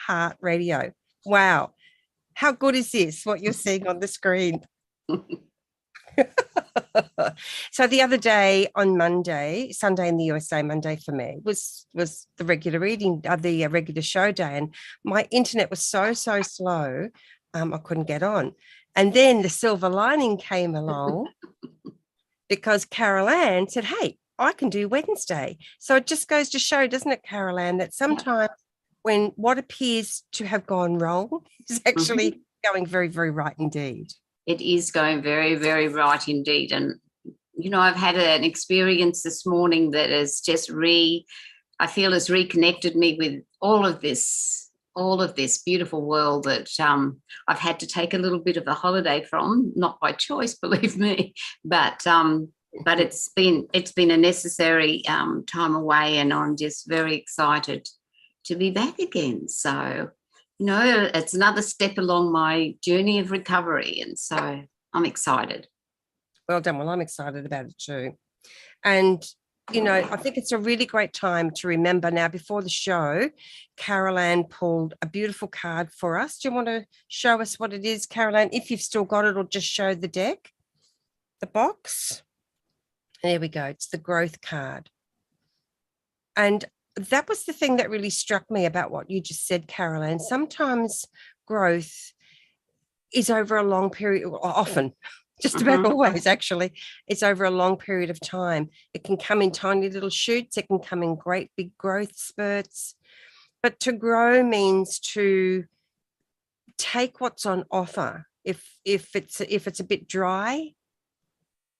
Heart Radio. Wow. How good is this, what you're seeing on the screen? So the other day on Monday, Sunday in the USA, Monday for me was the regular reading, the regular show day, and my internet was so slow, I couldn't get on. And then the silver lining came along because Carol Ann said, "Hey, I can do Wednesday." So it just goes to show, doesn't it, Carol Ann, that sometimes when what appears to have gone wrong is actually going very, very right indeed. It is going very, very right indeed. And, you know, I've had an experience this morning that has just I feel has reconnected me with all of this beautiful world that I've had to take a little bit of a holiday from, not by choice, believe me, but it's been a necessary time away, and I'm just very excited to be back again. So, you know, it's another step along my journey of recovery, and so I'm excited. Well done. Well, I'm excited about it too. And, you know, I think it's a really great time to remember now. Before the show, Carol Ann pulled a beautiful card for us. Do you want to show us what it is, Carol Ann? If you've still got it, or just show the deck, the box. There we go. It's the growth card. And that was the thing that really struck me about what you just said, Carol Ann. Sometimes growth is over a long period, or often, just about always, actually, it's over a long period of time. It can come in tiny little shoots. It can come in great big growth spurts. But to grow means to take what's on offer. If it's a bit dry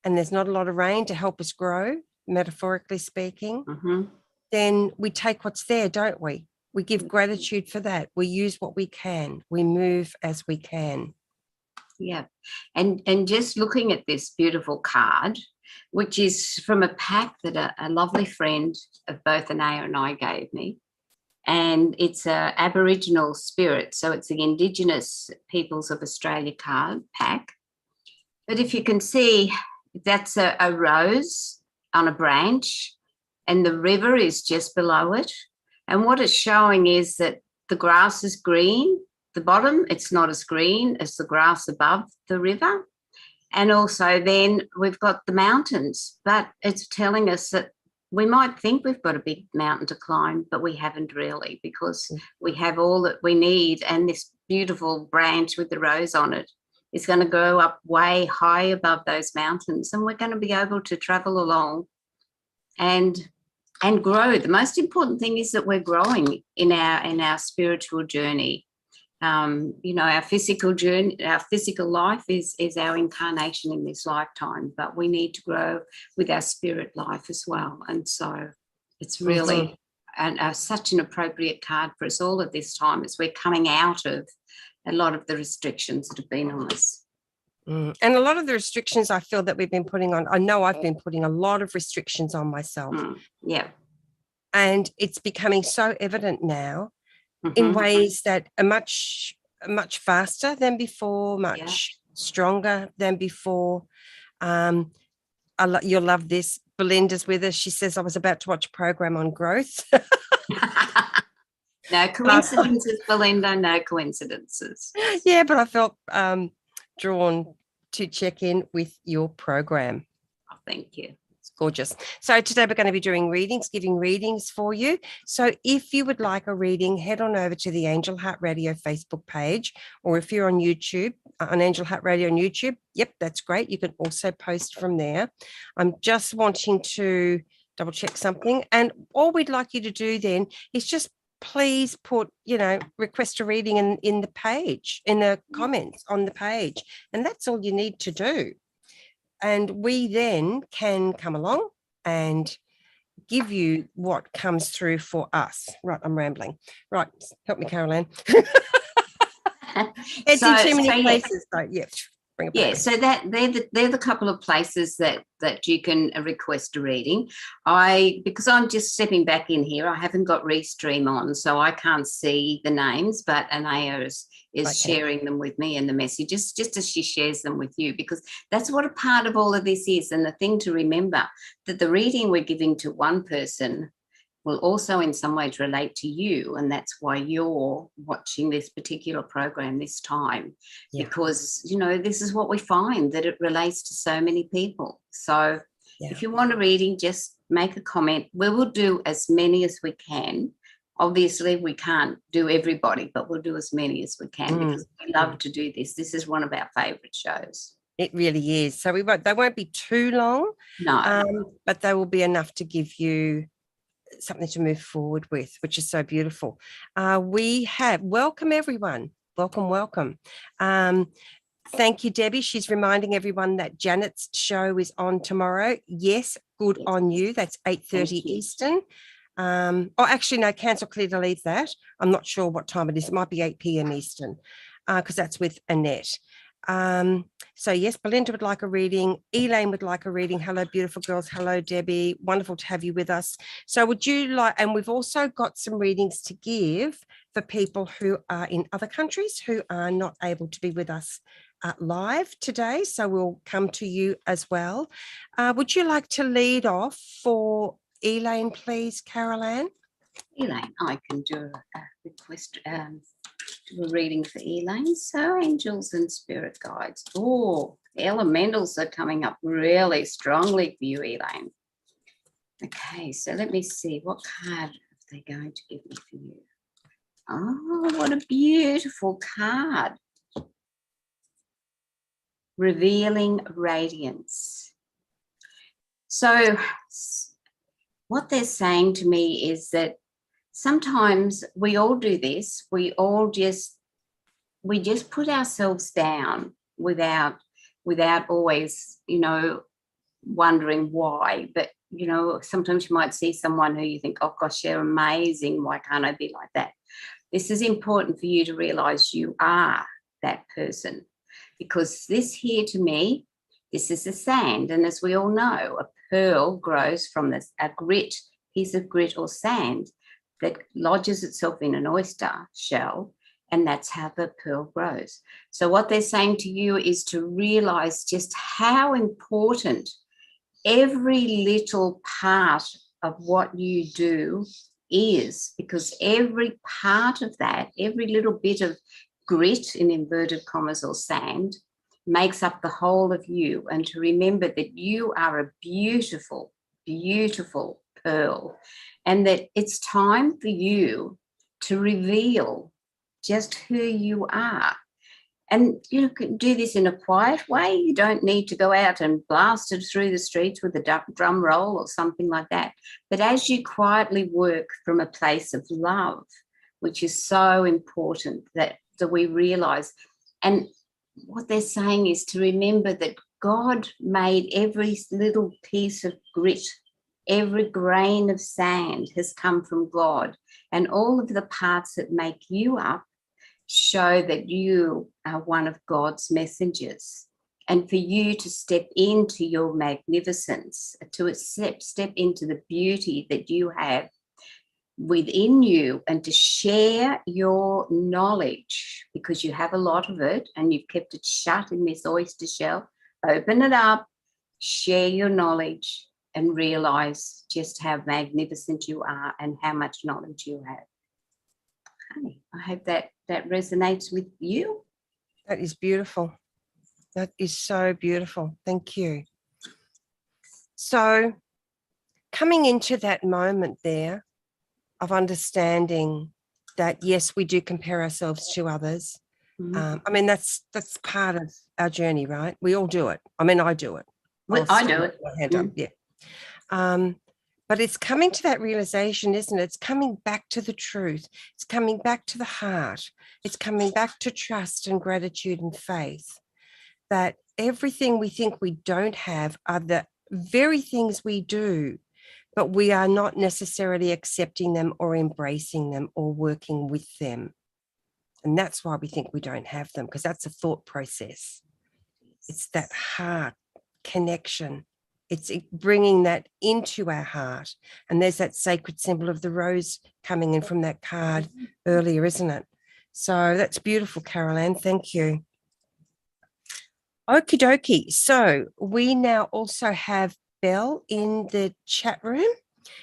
and there's not a lot of rain to help us grow, metaphorically speaking, then we take what's there, don't we? We give gratitude for that. We use what we can. We move as we can. Yeah. And just looking at this beautiful card, which is from a pack that a lovely friend of both Anaya and I gave me. And it's a Aboriginal spirit. So it's the Indigenous Peoples of Australia card pack. But if you can see, that's a rose on a branch, and the river is just below it. And what it's showing is that the grass is green. The bottom, it's not as green as the grass above the river. And also then we've got the mountains, but it's telling us that we might think we've got a big mountain to climb, but we haven't really, because we have all that we need. And this beautiful branch with the rose on it is going to go up way high above those mountains, and we're going to be able to travel along and grow. The most important thing is that we're growing in our spiritual journey. You know, our physical journey, our physical life is our incarnation in this lifetime, but we need to grow with our spirit life as well. And so it's really such an appropriate card for us all at this time, as we're coming out of a lot of the restrictions that have been on us. And a lot of the restrictions I feel that we've been putting on, I know I've been putting a lot of restrictions on myself. Yeah. And it's becoming so evident now in ways that are much faster than before, much stronger than before. You'll love this. Belinda's with us. She says, I was about to watch a program on growth. No coincidences, Belinda, no coincidences. Yeah, but I felt drawn to check in with your program. Oh, thank you. Gorgeous. So today we're going to be doing readings, giving readings for you. So if you would like a reading, head on over to the Angel Heart Radio Facebook page, or if you're on YouTube, on Angel Heart Radio on YouTube, yep, that's great. You can also post from there. I'm just wanting to double check something. And all we'd like you to do then is just please put, request a reading in the page, in the comments on the page. And that's all you need to do. And we then can come along and give you what comes through for us. Right, I'm rambling. Right, help me, Caroline. It's in too many places, though. Yeah, bring it back. Yeah, so they're the couple of places that you can request a reading. Because I'm just stepping back in here, I haven't got Restream on, so I can't see the names, but Anaya is sharing them with me in the messages, just as she shares them with you, because that's what a part of all of this is. And the thing to remember, that the reading we're giving to one person will also in some ways relate to you, and that's why you're watching this particular program this time. Yeah. Because, you know, this is what we find, that it relates to so many people. So if you want a reading, just make a comment. We will do as many as we can. Obviously, we can't do everybody, but we'll do as many as we can because we love to do this. This is one of our favourite shows. It really is. So they won't be too long, No, but they will be enough to give you something to move forward with, which is so beautiful. We have welcome everyone. Welcome. Thank you, Debbie. She's reminding everyone that Janet's show is on tomorrow. Yes, good on you. That's 8:30 Eastern. Actually, no, cancel, clear, delete that. I'm not sure what time it is. It might be 8 p.m. Eastern because that's with Annette. So yes, Belinda would like a reading. Elaine would like a reading. Hello, beautiful girls. Hello, Debbie. Wonderful to have you with us. So would you like, and we've also got some readings to give for people who are in other countries who are not able to be with us live today. So we'll come to you as well. Would you like to lead off for Elaine, please, Carol Ann? Elaine, I can do a request, do a reading for Elaine. So angels and spirit guides. Oh, elementals are coming up really strongly for you, Elaine. Okay, so let me see. What card are they going to give me for you? Oh, what a beautiful card. Revealing Radiance. So what they're saying to me is that sometimes we all do this. We just put ourselves down without always, you know, wondering why. But, you know, sometimes you might see someone who you think, oh gosh, they're amazing. Why can't I be like that? This is important for you to realize you are that person, because this here to me, this is the sand. And as we all know, a pearl grows from a piece of grit or sand that lodges itself in an oyster shell, and that's how the pearl grows. So what they're saying to you is to realize just how important every little part of what you do is, because every part of that, every little bit of grit in inverted commas or sand makes up the whole of you. And to remember that you are a beautiful, beautiful pearl, and that it's time for you to reveal just who you are. And you can do this in a quiet way. You don't need to go out and blast it through the streets with a drum roll or something like that. But as you quietly work from a place of love, which is so important that we realize. And what they're saying is to remember that God made every little piece of grit, every grain of sand has come from God, and all of the parts that make you up show that you are one of God's messengers. And for you to step into your magnificence, to step into the beauty that you have within you, and to share your knowledge, because you have a lot of it and you've kept it shut in this oyster shell. Open it up, share your knowledge, and realize just how magnificent you are and how much knowledge you have. Okay, I hope that resonates with you. That is beautiful. That is so beautiful. Thank you. So coming into that moment there of understanding that, yes, we do compare ourselves to others. I mean, that's part of our journey, right? We all do it. I mean, I do it. I do it. My hand up, yeah. But it's coming to that realization, isn't it? It's coming back to the truth. It's coming back to the heart. It's coming back to trust and gratitude and faith, that everything we think we don't have are the very things we do, but we are not necessarily accepting them or embracing them or working with them. And that's why we think we don't have them, because that's a thought process. It's that heart connection. It's bringing that into our heart. And there's that sacred symbol of the rose coming in from that card earlier, isn't it? So that's beautiful, Carol Ann. Thank you. Okie dokie. So we now also have Belle in the chat room.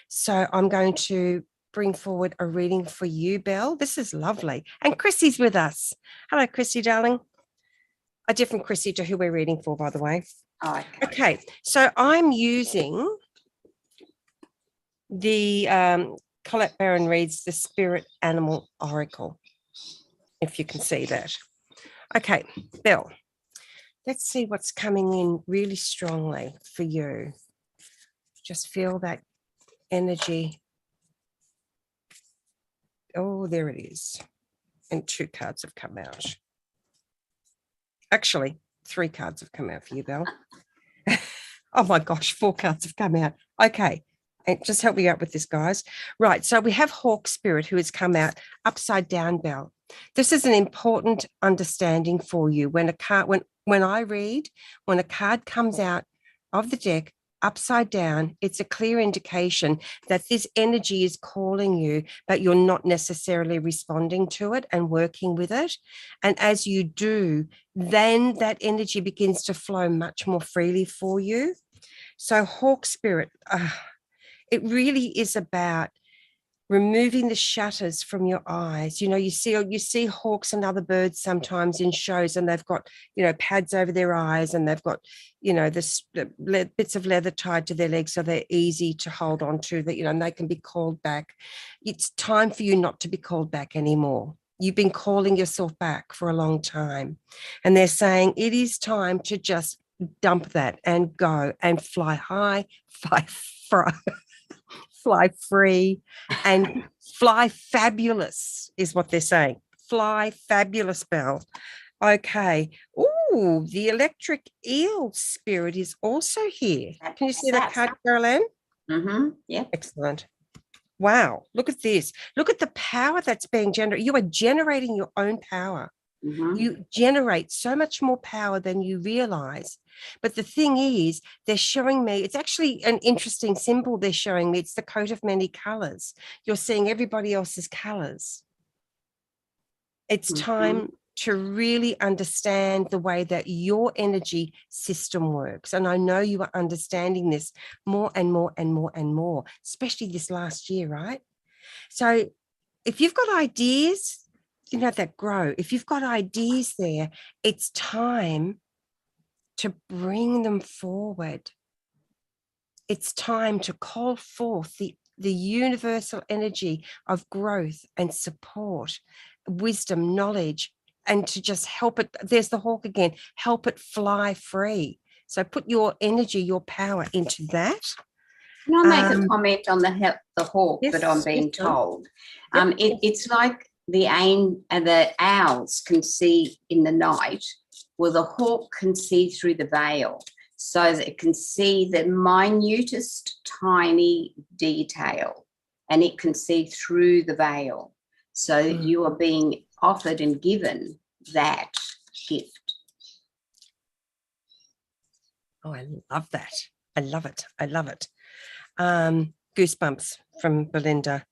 So I'm going to bring forward a reading for you, Belle. This is lovely. And Chrissy's with us. Hello, Chrissy, darling. A different Chrissy to who we're reading for, by the way. Oh, okay. Okay, so I'm using the Colette Barron reads the Spirit Animal Oracle, if you can see that. Okay, Belle, let's see what's coming in really strongly for you. Just feel that energy. Oh, there it is. And 2 cards have come out. Actually, 3 cards have come out for you, Belle. Oh my gosh, 4 cards have come out. Okay. And just help me out with this, guys. Right. So we have Hawk Spirit who has come out upside down, Belle. This is an important understanding for you. When a card, when I read, when a card comes out of the deck upside down, it's a clear indication that this energy is calling you, but you're not necessarily responding to it and working with it. And as you do, then that energy begins to flow much more freely for you. So Hawk Spirit, it really is about removing the shutters from your eyes. You know, you see hawks and other birds sometimes in shows, and they've got, you know, pads over their eyes, and they've got, you know, this bits of leather tied to their legs so they're easy to hold on to, that, you know, and they can be called back. It's time for you not to be called back anymore. You've been calling yourself back for a long time. And they're saying it is time to just dump that and go and fly high, fly free, and fly fabulous is what they're saying. Fly fabulous, Belle. Okay. Oh, the electric eel spirit is also here. Can you see that card, Caroline? Mm-hmm. Yeah. Excellent. Wow. Look at this. Look at the power that's being generated. You are generating your own power. Mm-hmm. You generate so much more power than you realize. But the thing is, they're showing me, it's actually an interesting symbol they're showing me. It's the coat of many colors. You're seeing everybody else's colors. It's time to really understand the way that your energy system works. And I know you are understanding this more and more and more and more, especially this last year, right? So if you've got ideas, you know, that grow, if you've got ideas there, it's time to bring them forward. It's time to call forth the universal energy of growth and support, wisdom, knowledge, and to just help it. There's the hawk again, help it fly free. So put your energy, your power into that. Can I make a comment on the hawk yes, that I'm being yes, told? Yep. It's like the owls can see in the night. Well, the hawk can see through the veil, so that it can see the minutest tiny detail, and it can see through the veil. So you are being offered and given that gift. Oh, I love that. I love it. I love it. Goosebumps from Belinda.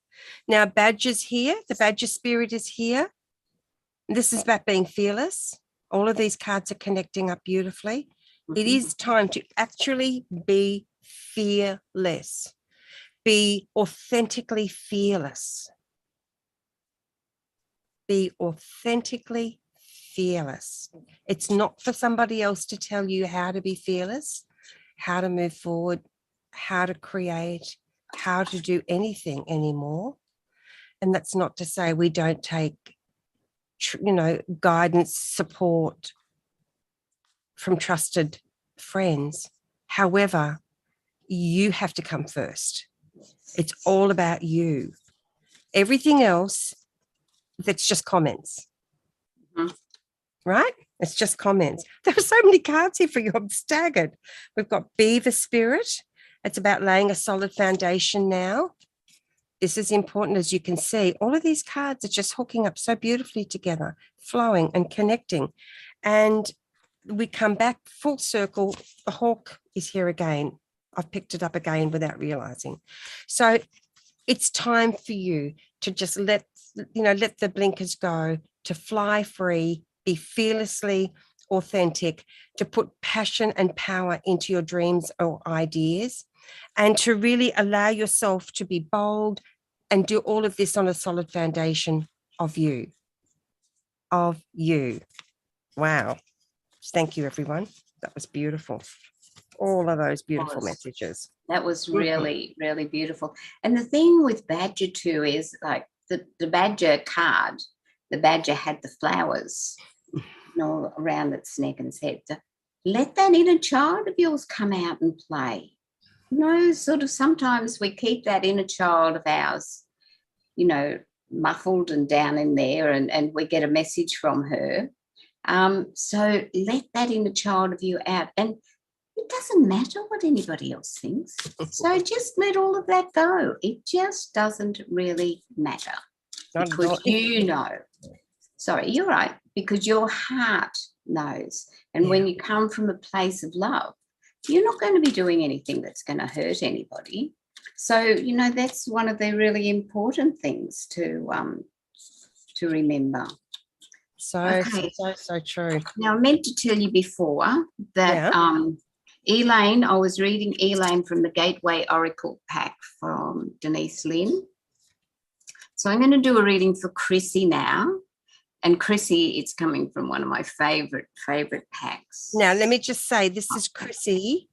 Now, Badger's here. The Badger spirit is here. This is about being fearless. All of these cards are connecting up beautifully. Mm-hmm. It is time to actually be fearless. Be authentically fearless. Be authentically fearless. It's not for somebody else to tell you how to be fearless, how to move forward, how to create, how to do anything anymore. And that's not to say we don't take, you know, guidance, support from trusted friends. However, you have to come first. It's all about you. Everything else, that's just comments. Mm-hmm. Right? It's just comments. There are so many cards here for you. I'm staggered. We've got Beaver Spirit. It's about laying a solid foundation now. This is important, as you can see. All of these cards are just hooking up so beautifully together, flowing and connecting. And we come back full circle. The hawk is here again. I've picked it up again without realizing. So it's time for you to just let the blinkers go, to fly free, be fearlessly authentic, to put passion and power into your dreams or ideas. and to really allow yourself to be bold and do all of this on a solid foundation of you. Of you. Wow. Thank you, everyone. That was beautiful. All of those beautiful messages. That was really, really beautiful. And the thing with Badger too is like the Badger card, the Badger had the flowers, you know, around its neck and its head. Let that inner child of yours come out and play. You know, sort of sometimes we keep that inner child of ours, you know, muffled and down in there, and we get a message from her. So let that inner child of you out. And it doesn't matter what anybody else thinks. So just let all of that go. It just doesn't really matter. Because you know. Sorry, you're right. Because your heart knows. And when you come from a place of love, you're not going to be doing anything that's going to hurt anybody. So, you know, that's one of the really important things to remember. So true. Now, I meant to tell you before that Elaine, I was reading Elaine from the Gateway Oracle pack from Denise Lynn. So I'm going to do a reading for Chrissy now. And Chrissy, it's coming from one of my favorite packs. Now, let me just say, this is Chrissy,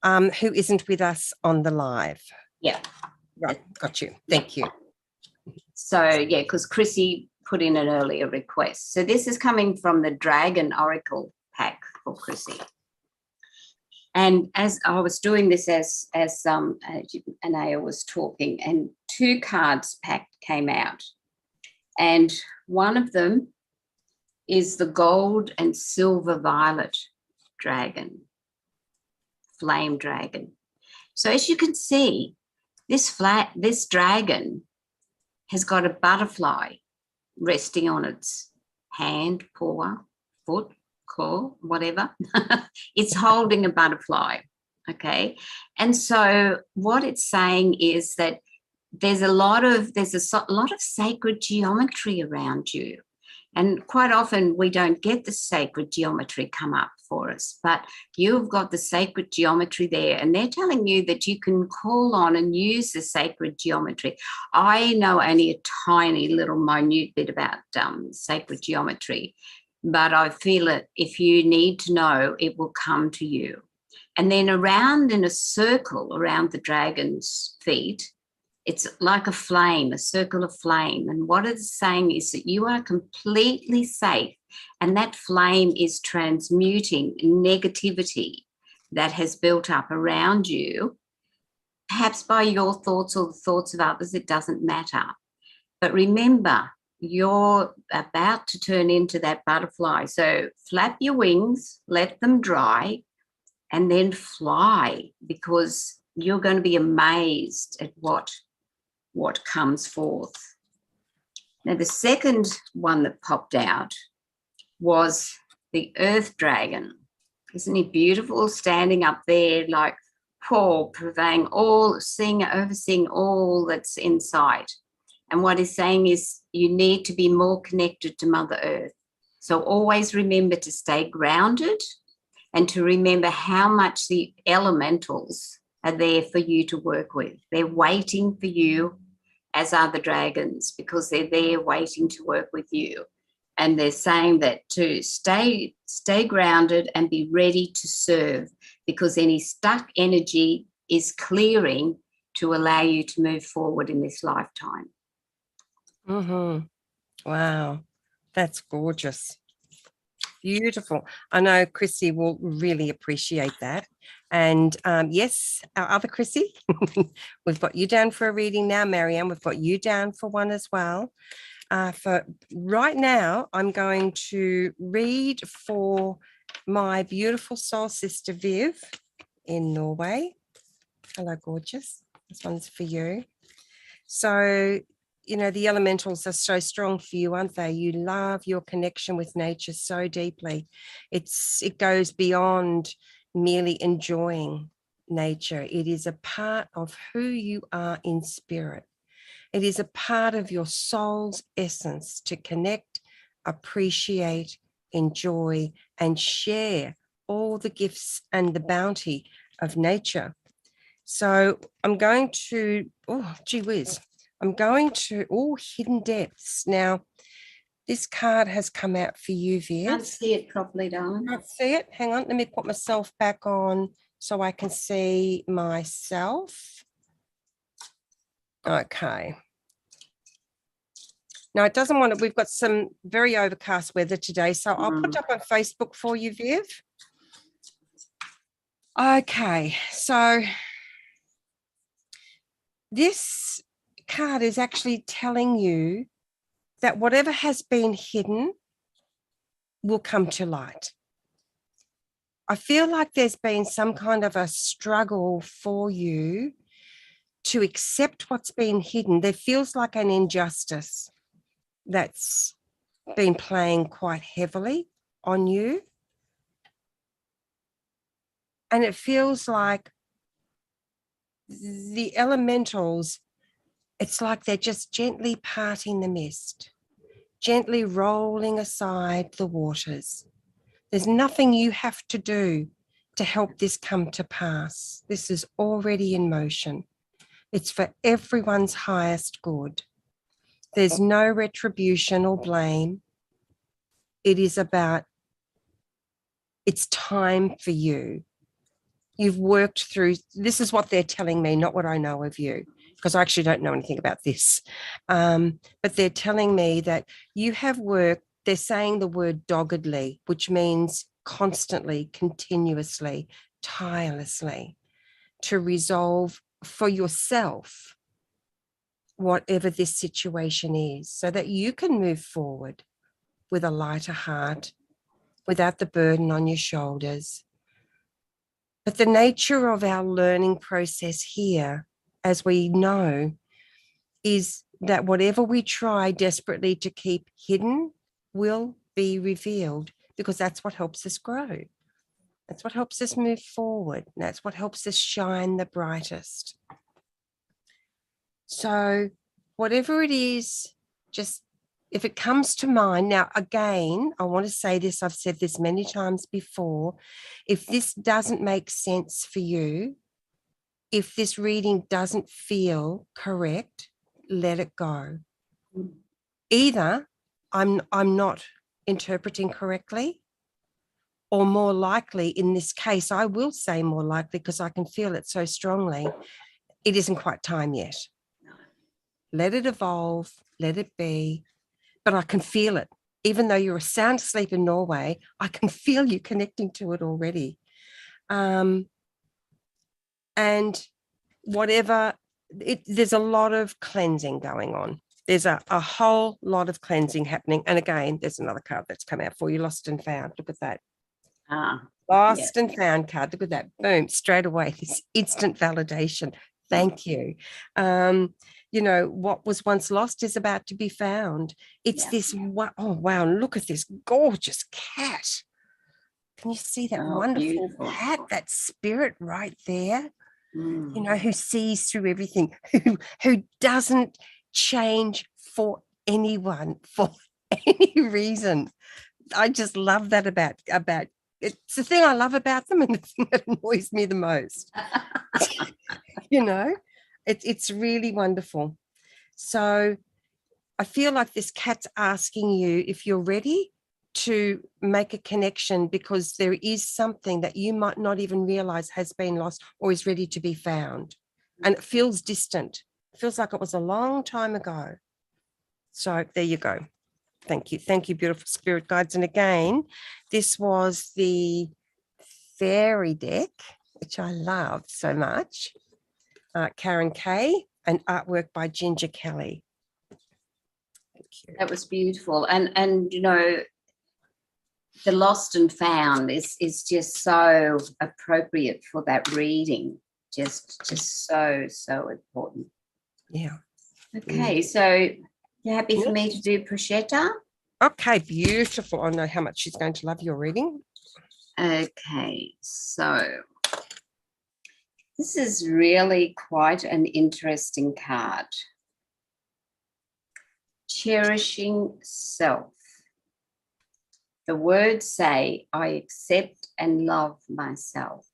who isn't with us on the live. Yeah. Right, got you. Thank you. So, yeah, because Chrissy put in an earlier request. So this is coming from the Dragon Oracle pack for Chrissy. And as I was doing this, as Anaya was talking, and 2 cards pack came out. And one of them is the gold and silver violet dragon, flame dragon. So as you can see, this dragon has got a butterfly resting on its hand, paw, foot, claw, whatever. It's holding a butterfly, okay? And so what it's saying is that there's a lot of sacred geometry around you. And quite often we don't get the sacred geometry come up for us, but you've got the sacred geometry there, and they're telling you that you can call on and use the sacred geometry. I know only a tiny little minute bit about sacred geometry, but I feel that if you need to know, it will come to you. And then around in a circle around the dragon's feet, it's like a flame, a circle of flame. And what it's saying is that you are completely safe, and that flame is transmuting negativity that has built up around you, perhaps by your thoughts or the thoughts of others. It doesn't matter. But remember, you're about to turn into that butterfly. So flap your wings, let them dry, and then fly, because you're going to be amazed at what comes forth. Now, the second one that popped out was the Earth Dragon. Isn't he beautiful, standing up there like Paul, purveying all, overseeing all that's in sight. And what he's saying is you need to be more connected to Mother Earth. So always remember to stay grounded and to remember how much the elementals are there for you to work with. They're waiting for you, as are the dragons, because they're there waiting to work with you. And they're saying that to stay grounded and be ready to serve, because any stuck energy is clearing to allow you to move forward in this lifetime. Wow, that's gorgeous. Beautiful. I know Chrissy will really appreciate that. And yes, our other Chrissy, we've got you down for a reading now, Marianne. We've got you down for one as well. For right now, I'm going to read for my beautiful soul sister Viv in Norway. Hello, gorgeous. This one's for you. So, you know, the elementals are so strong for you, aren't they? You love your connection with nature so deeply. It goes beyond merely enjoying nature. It is a part of who you are in spirit. It is a part of your soul's essence to connect, appreciate, enjoy, and share all the gifts and the bounty of nature. So I'm going to, oh, gee whiz. I'm going to, oh, hidden depths. Now, this card has come out for you, Can't Viv. see it properly, darling. Can't see it. Hang on. Let me put myself back on so I can see myself. Okay. No, it doesn't want to. We've got some very overcast weather today. So I'll put it up on Facebook for you, Viv. Okay. So this card is actually telling you that whatever has been hidden will come to light. I feel like there's been some kind of a struggle for you to accept what's been hidden. There feels like an injustice that's been playing quite heavily on you. And it feels like the elementals, it's like they're just gently parting the mist, gently rolling aside the waters. There's nothing you have to do to help this come to pass. This is already in motion. It's for everyone's highest good. There's no retribution or blame. It is about, it's time for you. You've worked through, this is what they're telling me, not what I know of you, because I actually don't know anything about this. But they're telling me that you have worked, they're saying the word doggedly, which means constantly, continuously, tirelessly, to resolve for yourself whatever this situation is, so that you can move forward with a lighter heart, without the burden on your shoulders. But the nature of our learning process here, as we know, is that whatever we try desperately to keep hidden will be revealed, because that's what helps us grow. That's what helps us move forward. That's what helps us shine the brightest. So whatever it is, just if it comes to mind. Now, again, I want to say this, I've said this many times before. If this doesn't make sense for you, if this reading doesn't feel correct, let it go. Either I'm not interpreting correctly, or more likely, in this case, I will say more likely because I can feel it so strongly, it isn't quite time yet. Let it evolve, let it be. But I can feel it. Even though you're a sound asleep in Norway, I can feel you connecting to it already. And whatever, there's a lot of cleansing going on. There's a whole lot of cleansing happening. And again, there's another card that's come out for you, Lost and Found. Look at that. Lost and Found card. Look at that. Boom, straight away. This instant validation. Thank you. You know, what was once lost is about to be found. It's this, oh, wow, look at this gorgeous cat. Can you see that wonderful beautiful cat, that spirit right there? Mm. You know, who sees through everything, who doesn't change for anyone, for any reason. I just love that about it's the thing I love about them, and the thing that annoys me the most. You know, it's really wonderful. So I feel like this cat's asking you if you're ready to make a connection, because there is something that you might not even realize has been lost or is ready to be found. And it feels distant. It feels like it was a long time ago. So there you go. Thank you. Thank you, beautiful spirit guides. And again, this was the fairy deck, which I love so much. Karen Kay, and artwork by Ginger Kelly. Thank you. That was beautiful. And you know, the lost and found is just so appropriate for that reading. Just so important. Yeah. Okay, so you happy for me to do Prosciutto? Okay, beautiful. I know how much she's going to love your reading. Okay, so this is really quite an interesting card. Cherishing self. The words say, I accept and love myself.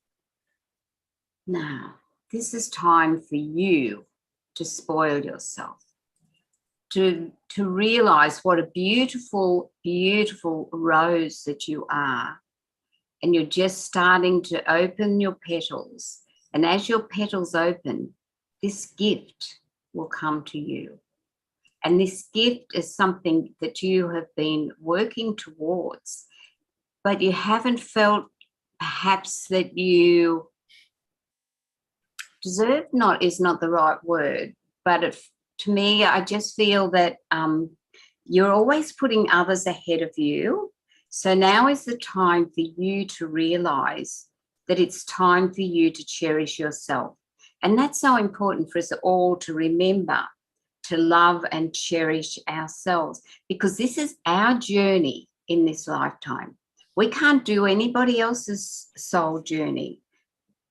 Now, this is time for you to spoil yourself, to realize what a beautiful, beautiful rose that you are. And you're just starting to open your petals. And as your petals open, this gift will come to you. And this gift is something that you have been working towards, but you haven't felt perhaps that you deserve, is not the right word, but to me, I just feel that you're always putting others ahead of you. So now is the time for you to realize that it's time for you to cherish yourself. And that's so important for us all to remember, to love and cherish ourselves, because this is our journey in this lifetime. We can't do anybody else's soul journey.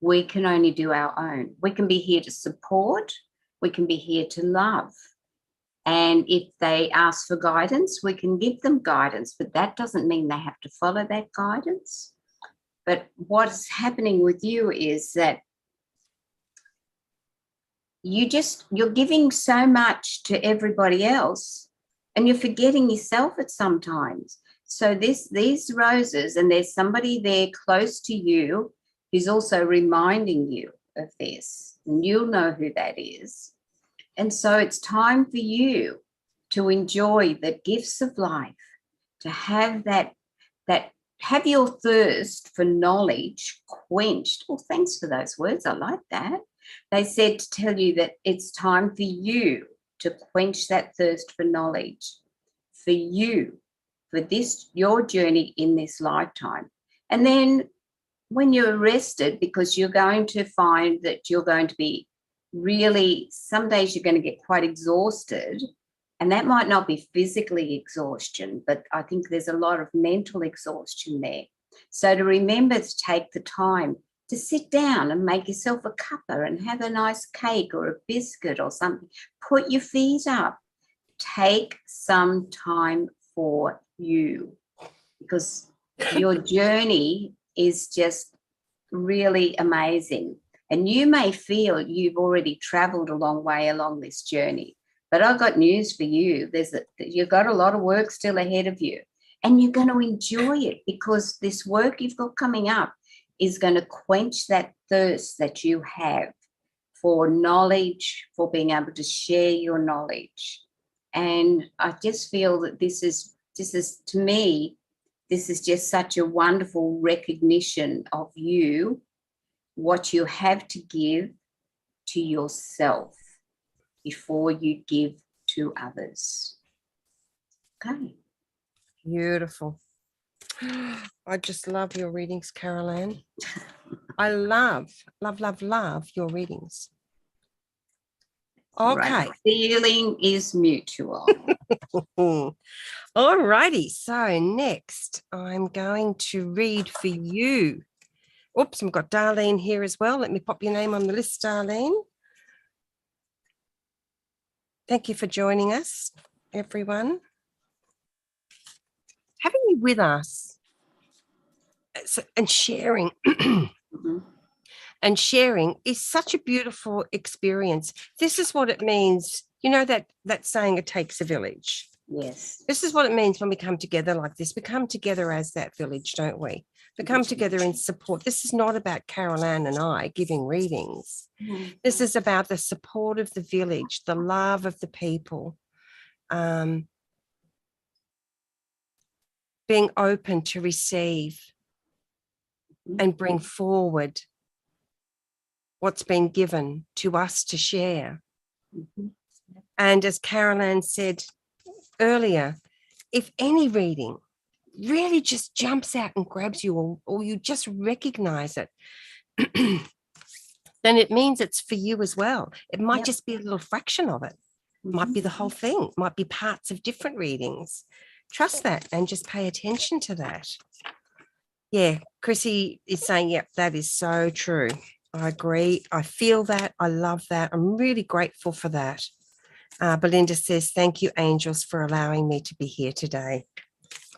We can only do our own. We can be here to support. We can be here to love. And if they ask for guidance, we can give them guidance, but that doesn't mean they have to follow that guidance. But what's happening with you is that you're giving so much to everybody else and you're forgetting yourself at sometimes. So these roses, and there's somebody there close to you who's also reminding you of this, and you'll know who that is. And so it's time for you to enjoy the gifts of life, to have have your thirst for knowledge quenched. Well, thanks for those words. I like that. They said to tell you that it's time for you to quench that thirst for knowledge, for you, for this, your journey in this lifetime. And then when you're rested, because you're going to find that you're going to be really, some days you're going to get quite exhausted, and that might not be physically exhaustion, but I think there's a lot of mental exhaustion there. So to remember to take the time to sit down and make yourself a cuppa and have a nice cake or a biscuit or something. Put your feet up. Take some time for you, because your journey is just really amazing. And you may feel you've already traveled a long way along this journey, but I've got news for you. You've got a lot of work still ahead of you, and you're going to enjoy it, because this work you've got coming up is going to quench that thirst that you have for knowledge, for being able to share your knowledge. And I just feel that this is to me, this is just such a wonderful recognition of you, what you have to give to yourself before you give to others. Okay. Beautiful. I just love your readings, Carol Ann. I love your readings. Okay. Right. Feeling is mutual. All righty. So next, I'm going to read for you. Oops, we've got Darlene here as well. Let me pop your name on the list, Darlene. Thank you for joining us, everyone. Having you with us and sharing and sharing is such a beautiful experience. This is what it means. You know that saying, it takes a village. Yes. This is what it means when we come together like this. We come together as that village, don't we? We come together in support. This is not about Carol Ann and I giving readings. This is about the support of the village, the love of the people, being open to receive and bring forward what's been given to us to share. And as Carol Ann said earlier, if any reading really just jumps out and grabs you, or you just recognize it, then it means it's for you as well. It might just be a little fraction of it. Might be the whole thing, might be parts of different readings. Trust that and just pay attention to that. Yeah, Chrissy is saying, yep, that is so true. I agree. I feel that. I love that. I'm really grateful for that. Belinda says, thank you, angels, for allowing me to be here today.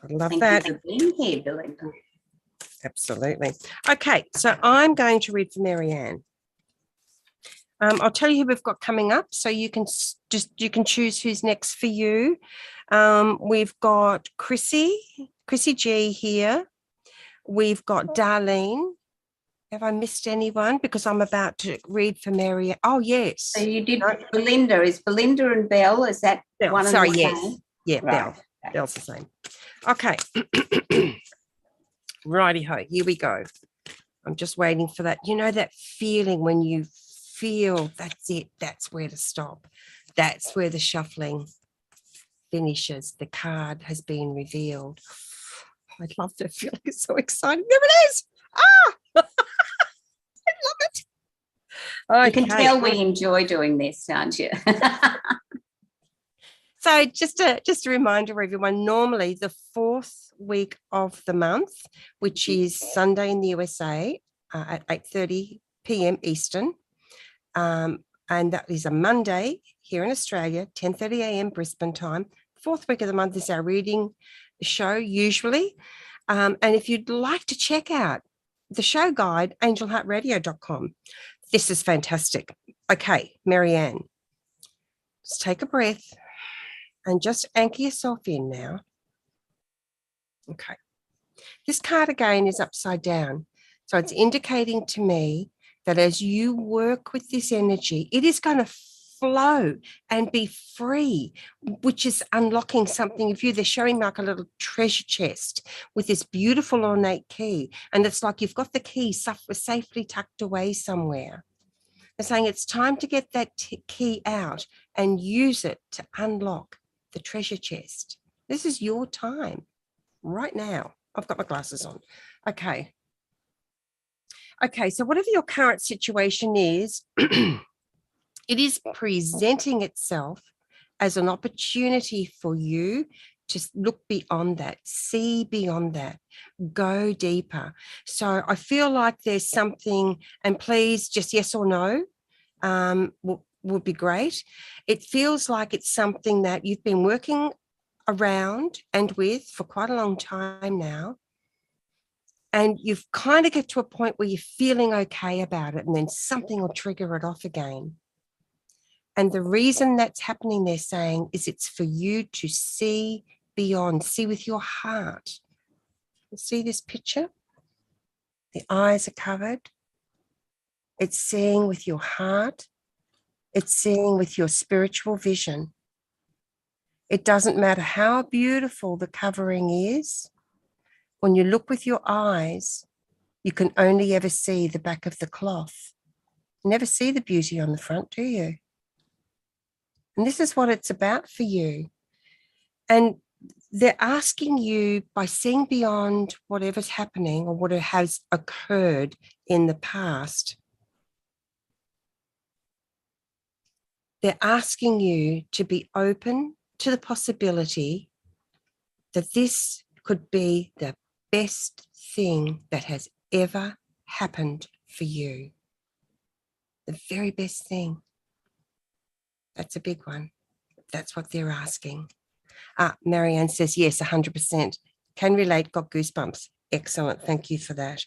I love that. Thank you for being here, Belinda. Absolutely. Okay, so I'm going to read for Marianne. I'll tell you who we've got coming up, so you can choose who's next for you. We've got Chrissy G here. We've got Darlene. Have I missed anyone? Because I'm about to read for Mary. Oh, yes. So you did Belinda. Is Belinda and Belle, is that Belle. one Sorry, and the yes. same? Yeah, Right. Belle. Okay. Belle's the same. Okay. Righty-ho, here we go. I'm just waiting for that. You know that feeling when you feel that's it, that's where to stop. That's where the shuffling finishes. The card has been revealed. I love that feeling. It's so exciting. There it is. Ah! I love it. You can tell we enjoy doing this, aren't you? So just a reminder, everyone, normally the 4th week of the month, which is Sunday in the USA at 8:30 p.m. Eastern, and that is a Monday here in Australia, 10:30 a.m. Brisbane time. 4th week of the month is our reading show usually. And if you'd like to check out the show guide, angelheartradio.com. This is fantastic. Okay, Marianne, just take a breath and just anchor yourself in now. Okay. This card again is upside down. So it's indicating to me that as you work with this energy, it is going to flow and be free, which is unlocking something of you. They're showing like a little treasure chest with this beautiful ornate key. And it's like you've got the key safely tucked away somewhere. They're saying it's time to get that key out and use it to unlock the treasure chest. This is your time right now. I've got my glasses on. Okay. Okay, so whatever your current situation is, it is presenting itself as an opportunity for you to look beyond that, see beyond that, go deeper. So I feel like there's something, and please just yes or no would be great. It feels like it's something that you've been working around and with for quite a long time now. And you've kind of get to a point where you're feeling okay about it, and then something will trigger it off again. And the reason that's happening, they're saying, is it's for you to see beyond, see with your heart. You see this picture? The eyes are covered. It's seeing with your heart. It's seeing with your spiritual vision. It doesn't matter how beautiful the covering is. When you look with your eyes, you can only ever see the back of the cloth. You never see the beauty on the front, do you? And this is what it's about for you. And they're asking you, by seeing beyond whatever's happening or what has occurred in the past, they're asking you to be open to the possibility that this could be the best thing that has ever happened for you. The very best thing. That's a big one. That's what they're asking. Marianne says, yes, 100%. Can relate, got goosebumps. Excellent. Thank you for that.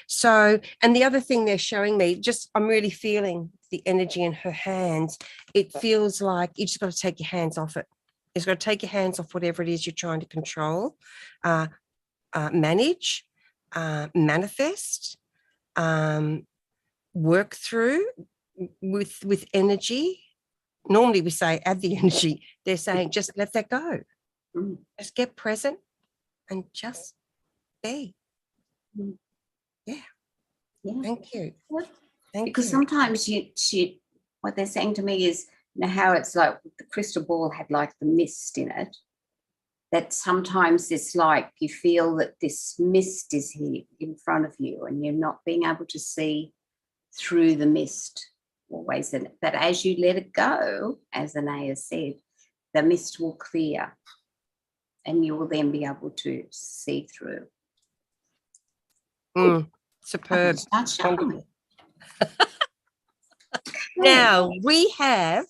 So, and the other thing they're showing me, just I'm really feeling the energy in her hands. It feels like you just got to take your hands off it. You've got to take your hands off whatever it is you're trying to control, manage, manifest, work through with energy. Normally we say add the energy. They're saying just let that go. Just get present and just be. Yeah. Thank you. Because sometimes what they're saying to me is, you know, how it's like the crystal ball had like the mist in it, that sometimes it's like you feel that this mist is here in front of you and you're not being able to see through the mist always. But as you let it go, as Anaya said, the mist will clear and you will then be able to see through. Superb. Now we have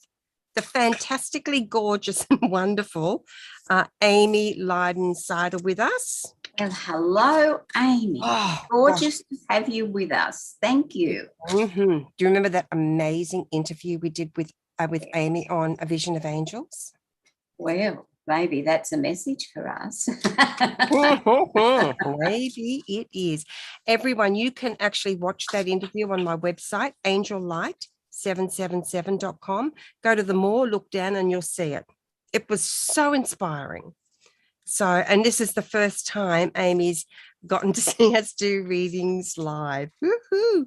the fantastically gorgeous and wonderful Amy Leiden-Sider with us. Well, hello, Amy. Oh, Gorgeous to have you with us. Thank you. Do you remember that amazing interview we did with Amy on A Vision of Angels? Well, maybe that's a message for us. Maybe it is. Everyone, you can actually watch that interview on my website, angellight777.com. Go to the more, look down, and you'll see it. It was so inspiring. So, and this is the first time Amy's gotten to see us do readings live. Woohoo!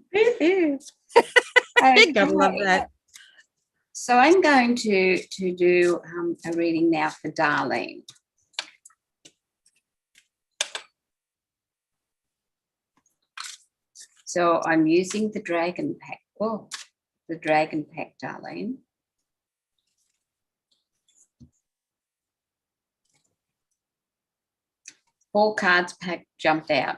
I gotta love that. So I'm going to do a reading now for Darlene. So I'm using the Dragon Pack. Oh, the Dragon Pack, Darlene. Four cards pack jumped out.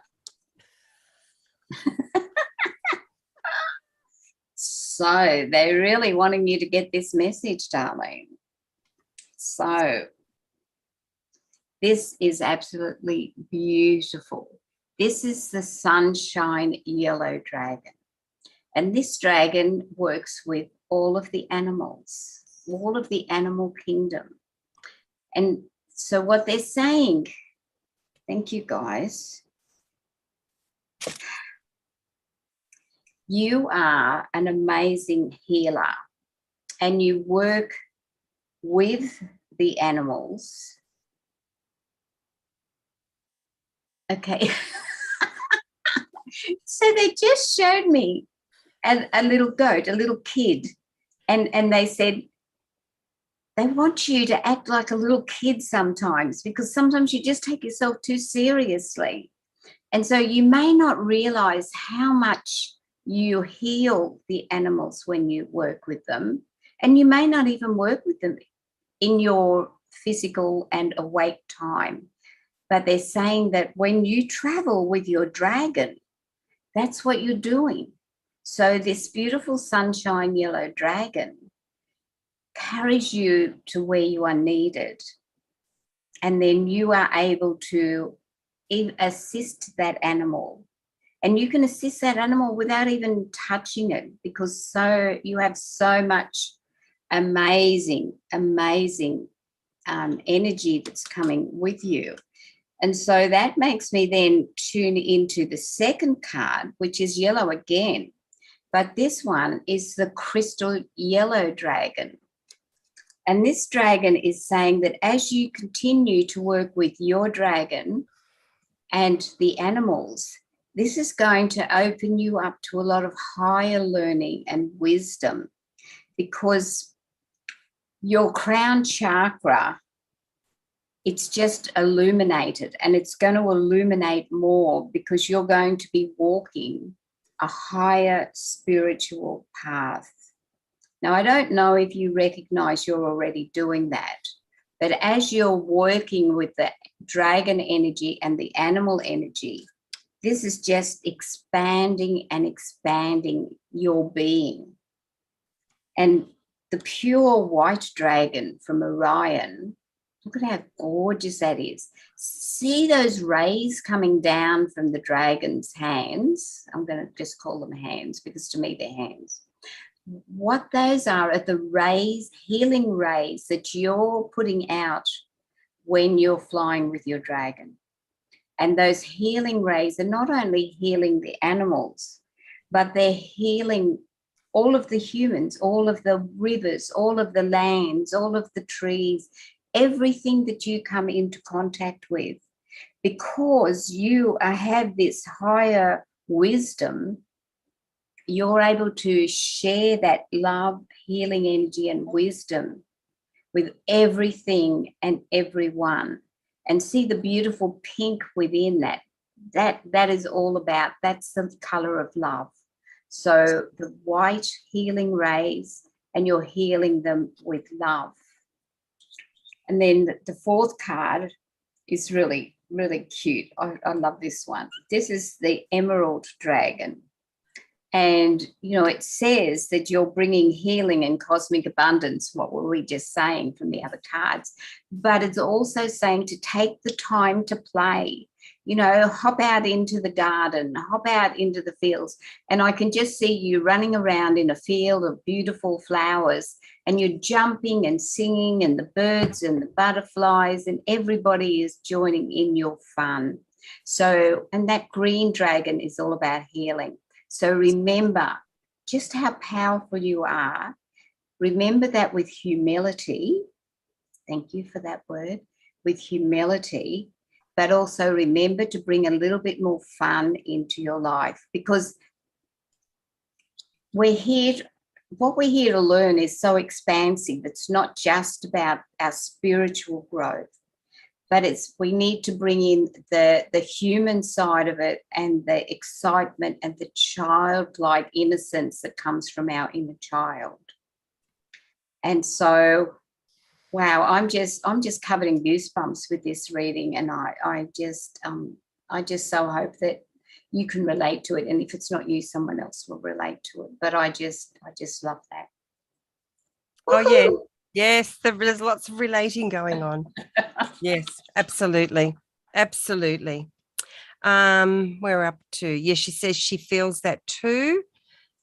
So they're really wanting you to get this message, Darlene. So this is absolutely beautiful. This is the Sunshine Yellow Dragon. And this dragon works with all of the animals, all of the animal kingdom. And so what they're saying, thank you guys. You are an amazing healer and you work with the animals. Okay. So they just showed me a little goat, a little kid, and they said they want you to act like a little kid sometimes, because sometimes you just take yourself too seriously. And so you may not realize how much you heal the animals when you work with them, and you may not even work with them in your physical and awake time. But they're saying that when you travel with your dragon, that's what you're doing. So this beautiful sunshine yellow dragon carries you to where you are needed. And then you are able to assist that animal. And you can assist that animal without even touching it, because you have so much amazing energy that's coming with you. And so that makes me then tune into the second card, which is yellow again. But this one is the crystal yellow dragon. And this dragon is saying that as you continue to work with your dragon and the animals, this is going to open you up to a lot of higher learning and wisdom, because your crown chakra, it's just illuminated, and it's going to illuminate more because you're going to be walking a higher spiritual path. Now, I don't know if you recognize you're already doing that, but as you're working with the dragon energy and the animal energy, this is just expanding and expanding your being. And the pure white dragon from Orion, look at how gorgeous that is. See those rays coming down from the dragon's hands? I'm going to just call them hands because to me they're hands. What those are the rays, healing rays that you're putting out when you're flying with your dragon. And those healing rays are not only healing the animals, but they're healing all of the humans, all of the rivers, all of the lands, all of the trees, everything that you come into contact with, because you have this higher wisdom. You're able to share that love, healing energy and wisdom with everything and everyone, and see the beautiful pink within that. That is all about, that's the color of love. So the white healing rays, and you're healing them with love. And then the fourth card is really, really cute. I love this one. This is the Emerald Dragon. And, it says that you're bringing healing and cosmic abundance. What were we just saying from the other cards? But it's also saying to take the time to play, hop out into the garden, hop out into the fields. And I can just see you running around in a field of beautiful flowers, and you're jumping and singing, and the birds and the butterflies and everybody is joining in your fun. So, and that green dragon is all about healing. So remember just how powerful you are. Remember that with humility. Thank you for that word. With humility, but also remember to bring a little bit more fun into your life, because what we're here to learn is so expansive. It's not just about our spiritual growth, but we need to bring in the human side of it, and the excitement and the childlike innocence that comes from our inner child. And so, wow, I'm just covered in goosebumps with this reading, and I just so hope that you can relate to it, and if it's not you, someone else will relate to it. But I just love that. Oh yeah. Yes, there's lots of relating going on. Yes, absolutely. Absolutely. We're up to, yes, she says she feels that too.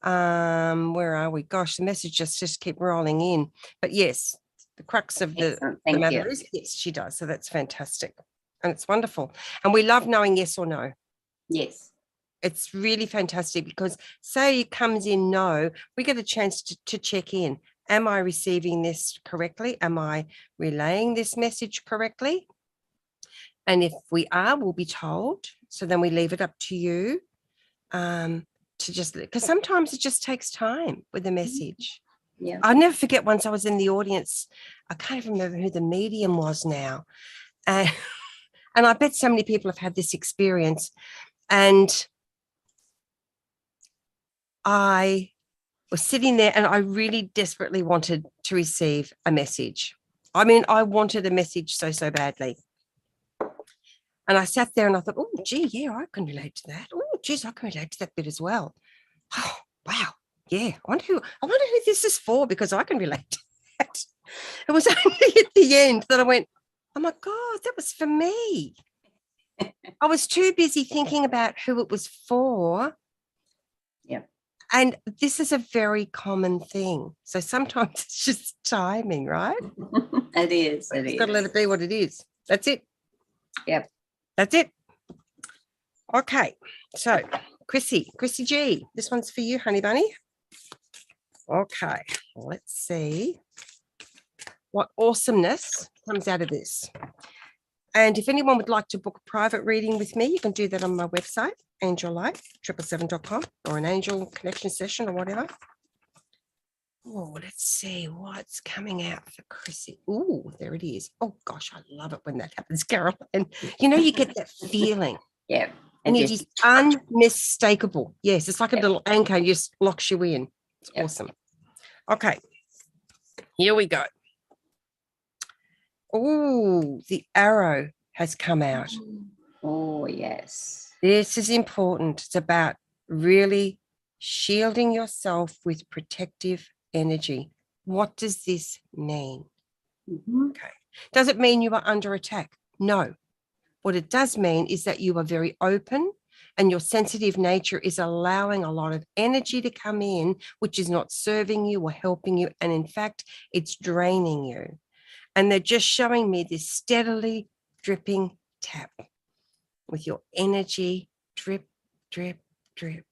Where are we? Gosh, the messages just keep rolling in. But yes, the crux of the matter is, yes, she does. So that's fantastic. And it's wonderful. And we love knowing yes or no. Yes. It's really fantastic, because say it comes in no, we get a chance to check in. Am I receiving this correctly? Am I relaying this message correctly? And if we are, we'll be told. So then we leave it up to you to just, because sometimes it just takes time with the message. Yeah. I'll never forget, once I was in the audience, I can't even remember who the medium was now. And I bet so many people have had this experience. And I was sitting there and I really desperately wanted to receive a message. I mean, I wanted a message so badly. And I sat there and I thought, oh, gee, yeah, I can relate to that. Oh, geez, I can relate to that bit as well. Oh, wow. Yeah. I wonder who this is for, because I can relate to that. It was only at the end that I went, oh my God, that was for me. I was too busy thinking about who it was for. Yeah. And this is a very common thing. So sometimes it's just timing, right? It is. It's got to let it be what it is. That's it. Yep. That's it. Okay. So Chrissy G, this one's for you, honey bunny. Okay. Let's see what awesomeness comes out of this. And if anyone would like to book a private reading with me, you can do that on my website, angellife777.com, or an angel connection session or whatever. Oh, let's see what's coming out for Chrissy. Oh, there it is. Oh, gosh, I love it when that happens, Carol. And, you get that feeling. Yeah. And it is unmistakable. Yes, it's like a little anchor, just locks you in. It's awesome. Okay, here we go. Oh, the arrow has come out. Oh, yes. This is important. It's about really shielding yourself with protective energy. What does this mean? Okay. Does it mean you are under attack? No. What it does mean is that you are very open, and your sensitive nature is allowing a lot of energy to come in, which is not serving you or helping you. And in fact, it's draining you. And they're just showing me this steadily dripping tap with your energy drip, drip, drip.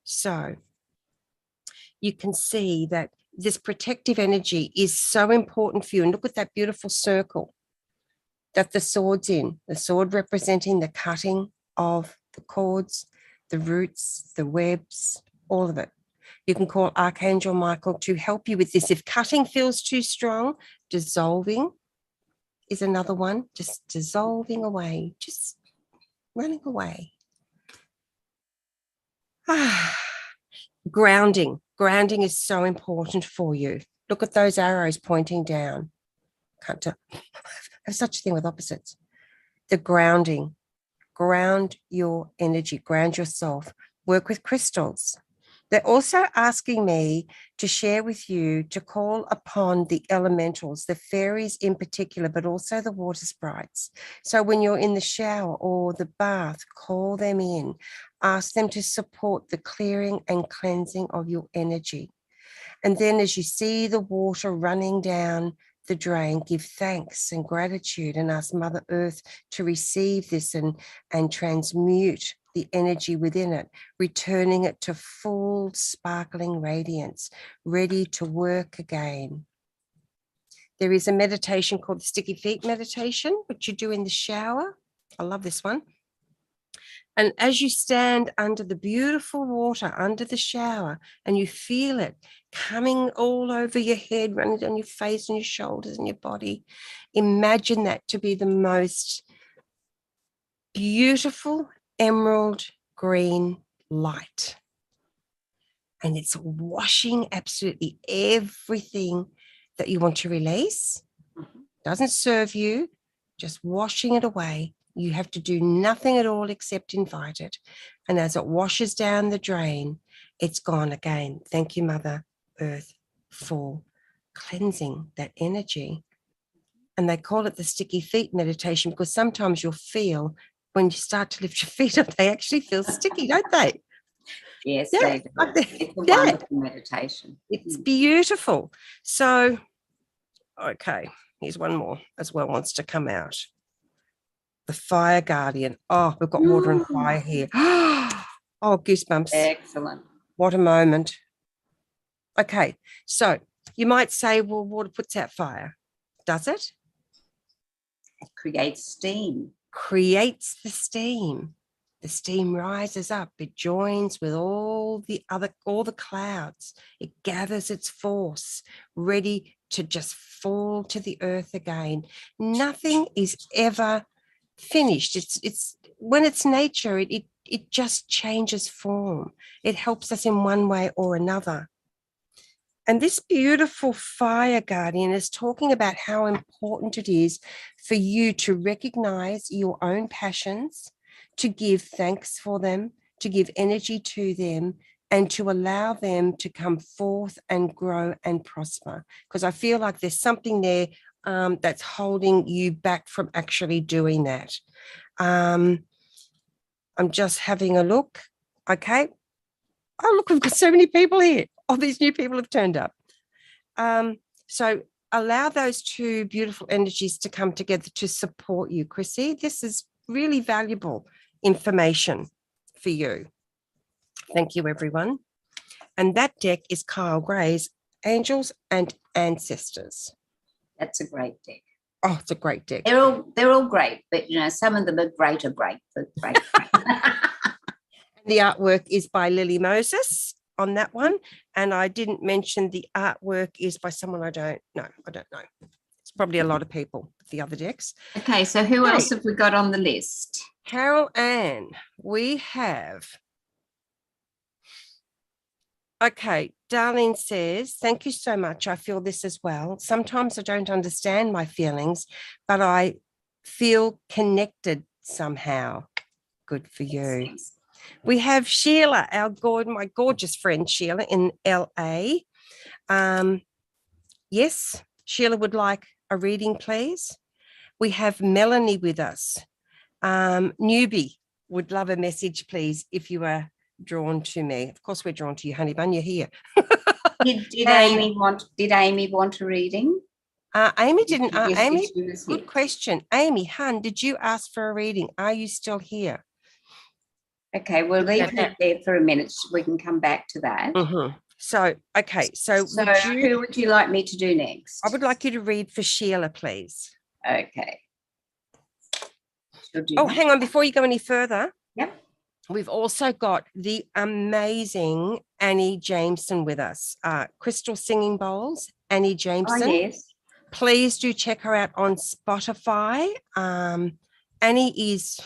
So you can see that this protective energy is so important for you. And look at that beautiful circle that the sword's in, the sword representing the cutting of the cords, the roots, the webs, all of it. You can call Archangel Michael to help you with this. If cutting feels too strong, dissolving is another one. Just dissolving away, just running away. Grounding. Grounding is so important for you. Look at those arrows pointing down. Can't have such a thing with opposites. The grounding. Ground your energy, ground yourself. Work with crystals. They're also asking me to share with you to call upon the elementals, the fairies in particular, but also the water sprites. So when you're in the shower or the bath, call them in, ask them to support the clearing and cleansing of your energy. And then as you see the water running down the drain, give thanks and gratitude and ask Mother Earth to receive this and transmute the energy within it, returning it to full sparkling radiance, ready to work again. There is a meditation called the Sticky Feet meditation, which you do in the shower. I love this one. And as you stand under the beautiful water, under the shower, and you feel it coming all over your head, running down your face and your shoulders and your body, imagine that to be the most beautiful emerald green light. And it's washing absolutely everything that you want to release. Doesn't serve you, just washing it away. You have to do nothing at all except invite it. And as it washes down the drain, it's gone again. Thank you, Mother Earth, for cleansing that energy. And they call it the sticky feet meditation because sometimes you'll feel when you start to lift your feet up, they actually feel sticky, don't they? Yes, Yeah, they do. It's a wonderful meditation. It's beautiful. So, okay, here's one more as well, wants to come out. The fire guardian. Oh, we've got water and fire here. Oh, goosebumps. Excellent. What a moment. Okay, so you might say, well, water puts out fire. Does it? It creates steam. Creates the steam. The steam rises up. It joins with all the clouds. It gathers its force, ready to just fall to the earth again. Nothing is ever finished. It's when it's nature, it just changes form. It helps us in one way or another. And this beautiful fire guardian is talking about how important it is for you to recognize your own passions, to give thanks for them, to give energy to them, and to allow them to come forth and grow and prosper. Because I feel like there's something there that's holding you back from actually doing that. I'm just having a look. Okay. Oh, look, we've got so many people here. All these new people have turned up. So allow those two beautiful energies to come together to support you, Chrissy. This is really valuable information for you. Thank you, everyone. And that deck is Kyle Gray's Angels and Ancestors. That's a great deck. Oh, it's a great deck. They're all great, but you know, some of them are great. The artwork is by Lily Moses on that one. And I didn't mention the artwork is by someone I don't know. It's probably a lot of people, the other decks. Okay, so who else have we got on the list? Carol Ann, we have. Okay, Darlene says, thank you so much. I feel this as well. Sometimes I don't understand my feelings, but I feel connected somehow. Good for you. We have Sheila, my gorgeous friend Sheila in LA. Yes, Sheila would like a reading, please. We have Melanie with us. Newbie would love a message, please, if you are drawn to me. Of course, we're drawn to you, honey bun. You're here. Did Amy want a reading? Amy didn't. Amy, good question. Amy, hun, did you ask for a reading? Are you still here? Okay, we'll leave it there for a minute. We can come back to that. Mm-hmm. So, okay. So who would you like me to do next? I would like you to read for Sheila, please. Okay. Hang on. Before you go any further. Yep. We've also got the amazing Annie Jameson with us. Crystal Singing Bowls, Annie Jameson. Oh, yes. Please do check her out on Spotify. Annie is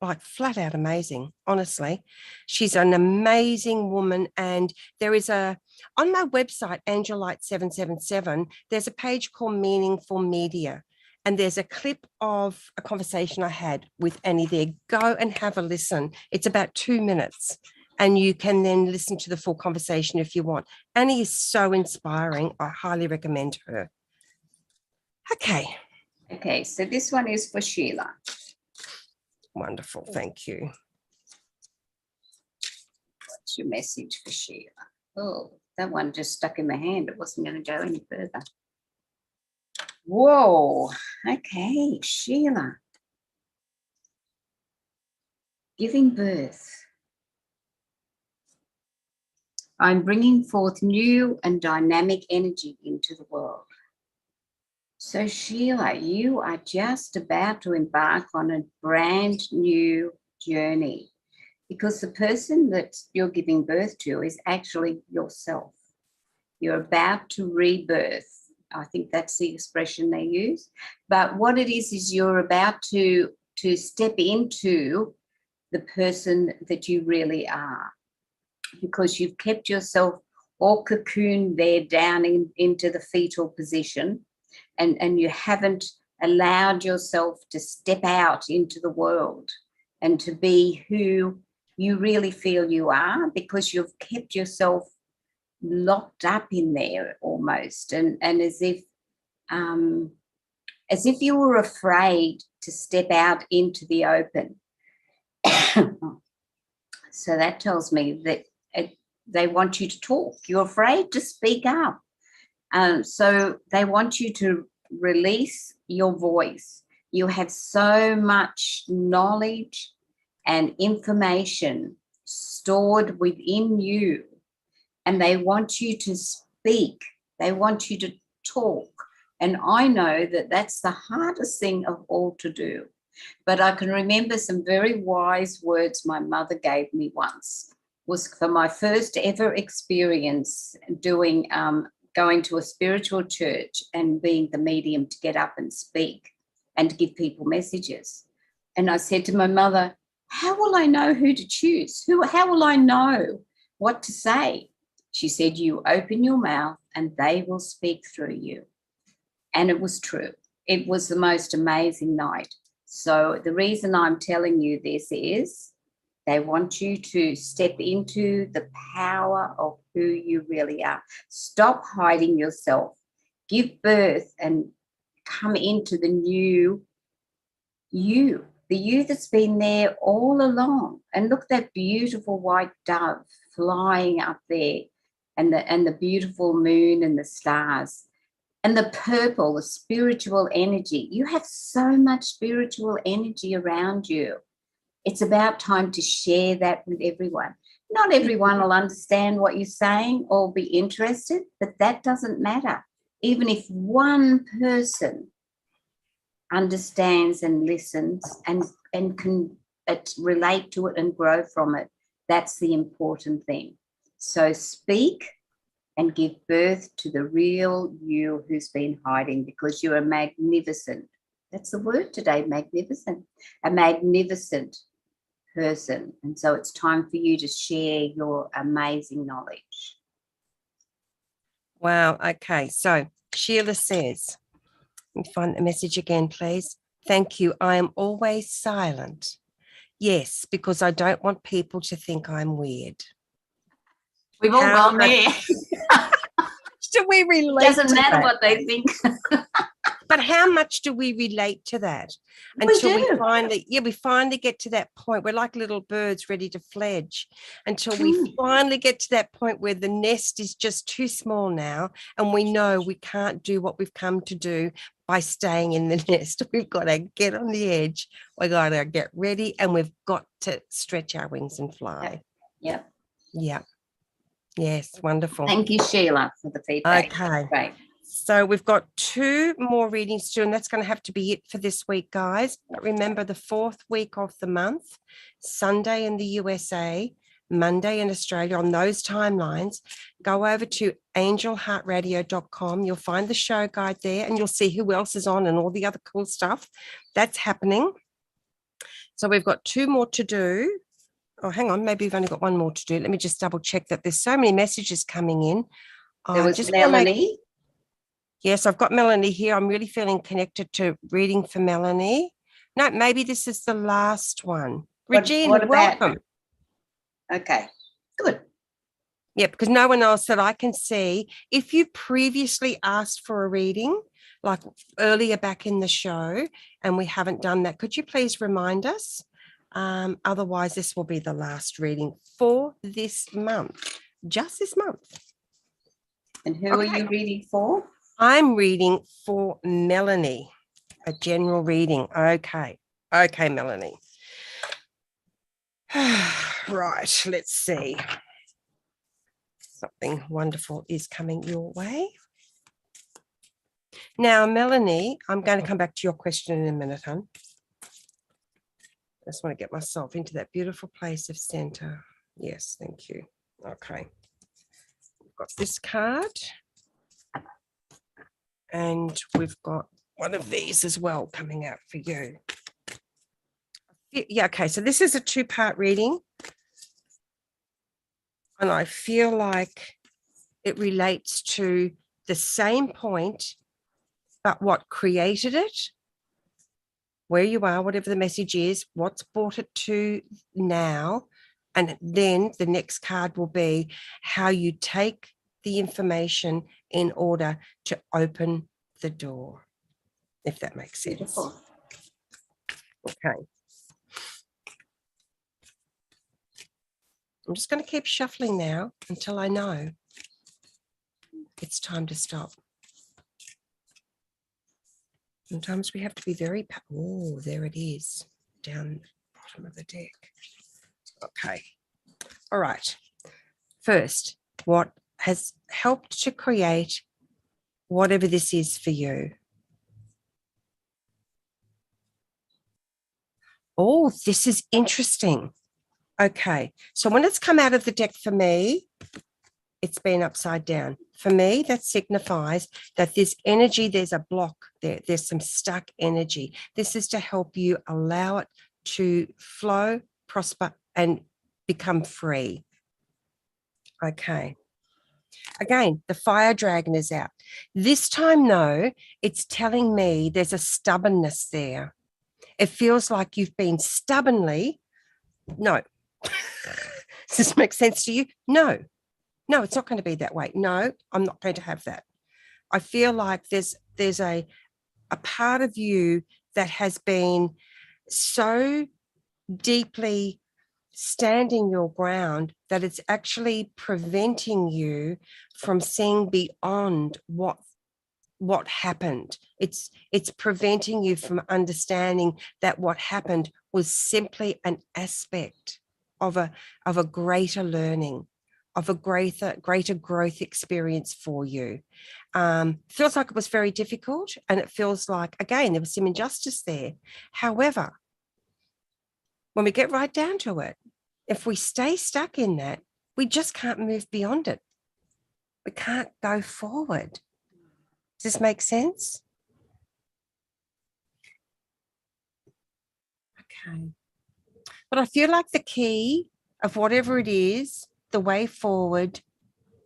like flat out amazing, honestly. She's an amazing woman. And there is on my website, Angel Light 777, there's a page called Meaningful Media. And there's a clip of a conversation I had with Annie there. Go and have a listen. It's about 2 minutes. and you can then listen to the full conversation if you want. Annie is so inspiring. I highly recommend her. Okay. Okay, so this one is for Sheila. Wonderful. Thank you. What's your message for Sheila? Oh, that one just stuck in my hand. It wasn't going to go any further. Whoa. Okay, Sheila. Giving birth. I'm bringing forth new and dynamic energy into the world. So, Sheila, you are just about to embark on a brand new journey, because the person that you're giving birth to is actually yourself. You're about to rebirth. I think that's the expression they use. But what it is you're about to step into the person that you really are, because you've kept yourself all cocooned there down into the fetal position, and you haven't allowed yourself to step out into the world and to be who you really feel you are, because you've kept yourself locked up in there almost, and as if you were afraid to step out into the open. So that tells me that they want you to talk. You're afraid to speak up. So they want you to release your voice. You have so much knowledge and information stored within you, and they want you to speak. They want you to talk. And I know that that's the hardest thing of all to do. But I can remember some very wise words my mother gave me once. Was for my first ever experience doing going to a spiritual church and being the medium to get up and speak and to give people messages. And I said to my mother, how will I know who to choose? How will I know what to say? She said, you open your mouth and they will speak through you. And it was true. It was the most amazing night. So the reason I'm telling you this is they want you to step into the power of who you really are. Stop hiding yourself. Give birth and come into the new you, the you that's been there all along. And look, that beautiful white dove flying up there, and the beautiful moon and the stars. And the purple, the spiritual energy. You have so much spiritual energy around you. It's about time to share that with everyone. Not everyone will understand what you're saying or be interested, but that doesn't matter. Even if one person understands and listens and can relate to it and grow from it, that's the important thing. So speak and give birth to the real you who's been hiding, because you are magnificent. That's the word today, magnificent. A magnificent person. And so it's time for you to share your amazing knowledge. Wow. Okay. So Sheila says, let me find the message again, please. Thank you. I am always silent. Yes, because I don't want people to think I'm weird. We've all gone there. Do we relate? Doesn't matter what they think. But how much do we relate to that until we finally get to that point? We're like little birds ready to fledge, until we finally get to that point where the nest is just too small now, and we know we can't do what we've come to do by staying in the nest. We've got to get on the edge. We've got to get ready, and we've got to stretch our wings and fly. Yep. Yes, wonderful. Thank you, Sheila, for the feedback. Okay. Great. So we've got 2 more readings to do, and that's going to have to be it for this week, guys. But remember, the 4th week of the month, Sunday in the USA, Monday in Australia, on those timelines, go over to angelheartradio.com. You'll find the show guide there, and you'll see who else is on and all the other cool stuff that's happening. So we've got 2 more to do. Oh, hang on. Maybe we've only got 1 more to do. Let me just double check that. There's so many messages coming in. There was Melanie. Yes, I've got Melanie here. I'm really feeling connected to reading for Melanie. No, maybe this is the last one. Regina, what about, welcome. Okay. Good. Yeah, because no one else that I can see. If you previously asked for a reading, like earlier back in the show, and we haven't done that, could you please remind us? Otherwise, this will be the last reading for this month, just this month. And who are you reading for? I'm reading for Melanie, a general reading. Okay, Melanie. Right, let's see. Something wonderful is coming your way. Now, Melanie, I'm going to come back to your question in a minute, hon. I just want to get myself into that beautiful place of center. Yes, thank you. Okay. We've got this card. And we've got one of these as well coming out for you. Yeah, okay. So this is a two-part reading. And I feel like it relates to the same point, but what created it, where you are, whatever the message is, what's brought it to now. And then the next card will be how you take the information in order to open the door, if that makes sense. Beautiful. Okay. I'm just going to keep shuffling now until I know it's time to stop. Sometimes we have to be very, oh, there it is, down the bottom of the deck. Okay. All right. First, what has helped to create whatever this is for you? Oh, this is interesting. Okay. So when it's come out of the deck for me, it's been upside down. For me, that signifies that this energy, there's a block there. There's some stuck energy. This is to help you allow it to flow, prosper, and become free. Okay. Again, the fire dragon is out. This time, though, it's telling me there's a stubbornness there. It feels like you've been stubbornly, no. Does this make sense to you? No. No, it's not going to be that way. No, I'm not going to have that. I feel like there's a part of you that has been so deeply standing your ground that it's actually preventing you from seeing beyond what happened. It's preventing you from understanding that what happened was simply an aspect of a greater learning, of a greater growth experience for you. Feels like it was very difficult, and it feels like, again, there was some injustice there. However, when we get right down to it, if we stay stuck in that, we just can't move beyond it. We can't go forward. Does this make sense? Okay. But I feel like the key of whatever it is, the way forward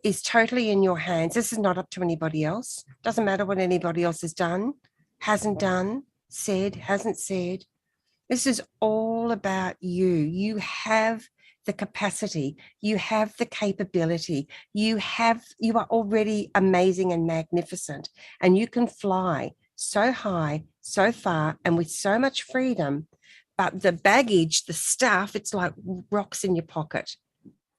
is totally in your hands. This is not up to anybody else. Doesn't matter what anybody else has done, hasn't done, said, hasn't said. This is all about you. You have the capacity, you have the capability, you are already amazing and magnificent, and you can fly so high, so far, and with so much freedom. But the baggage, the stuff, it's like rocks in your pocket.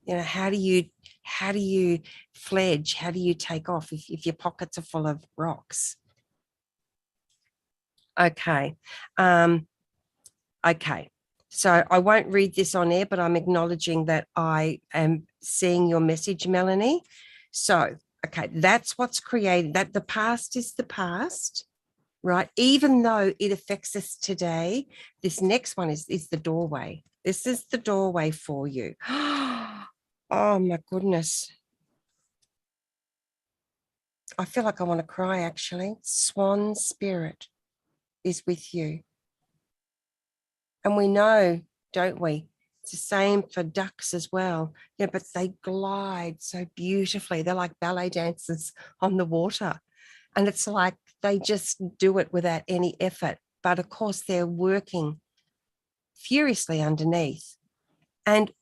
You know, how do you fledge? How do you take off if your pockets are full of rocks? Okay. Okay. So I won't read this on air, but I'm acknowledging that I am seeing your message, Melanie. So, okay, that's what's created. That the past is the past, right? Even though it affects us today, this next one is the doorway. This is the doorway for you. Oh my goodness. I feel like I want to cry, actually. Swan spirit is with you. And we know, don't we? It's the same for ducks as well. Yeah, but they glide so beautifully. They're like ballet dancers on the water. And it's like they just do it without any effort. But of course, they're working furiously underneath. And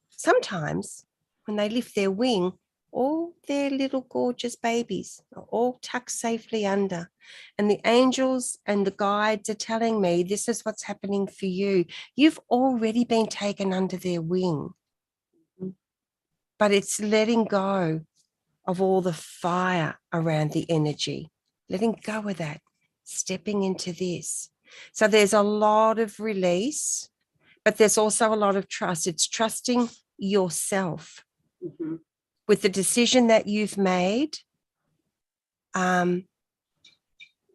sometimes when they lift their wing, all their little gorgeous babies are all tucked safely under. And the angels and the guides are telling me this is what's happening for you. You've already been taken under their wing, but it's letting go of all the fire around the energy, letting go of that, stepping into this. So there's a lot of release, but there's also a lot of trust. It's trusting yourself with the decision that you've made. You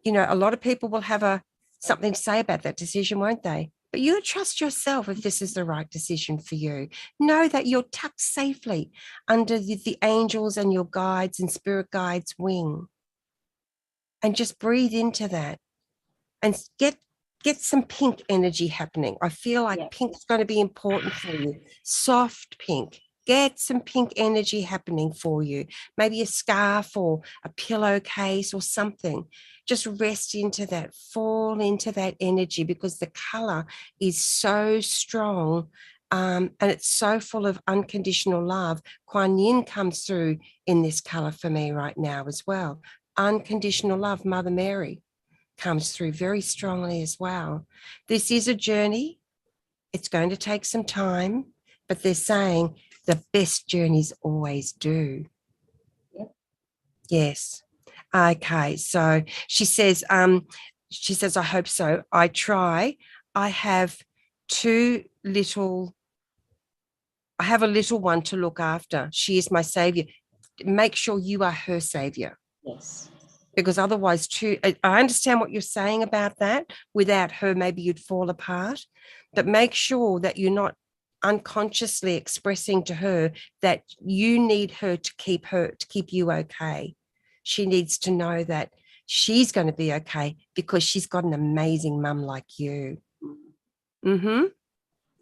know, a lot of people will have something to say about that decision, won't they? But you trust yourself if this is the right decision for you. Know that you're tucked safely under the angels and your guides and spirit guides' wing. And just breathe into that and get some pink energy happening. I feel like pink is going to be important for you. Soft pink. Get some pink energy happening for you. Maybe a scarf or a pillowcase or something. Just rest into that, fall into that energy, because the color is so strong, and it's so full of unconditional love. Kuan Yin comes through in this color for me right now as well. Unconditional love, Mother Mary comes through very strongly as well. This is a journey. It's going to take some time, but they're saying the best journeys always do. Yep. Yes. Okay. So she says, I hope so. I try. I have a little one to look after. She is my savior. Make sure you are her savior. Yes. Because otherwise, I understand what you're saying about that. Without her, maybe you'd fall apart. But make sure that you're not unconsciously expressing to her that you need her to keep you okay. She needs to know that she's going to be okay because she's got an amazing mum like you. Mm-hmm.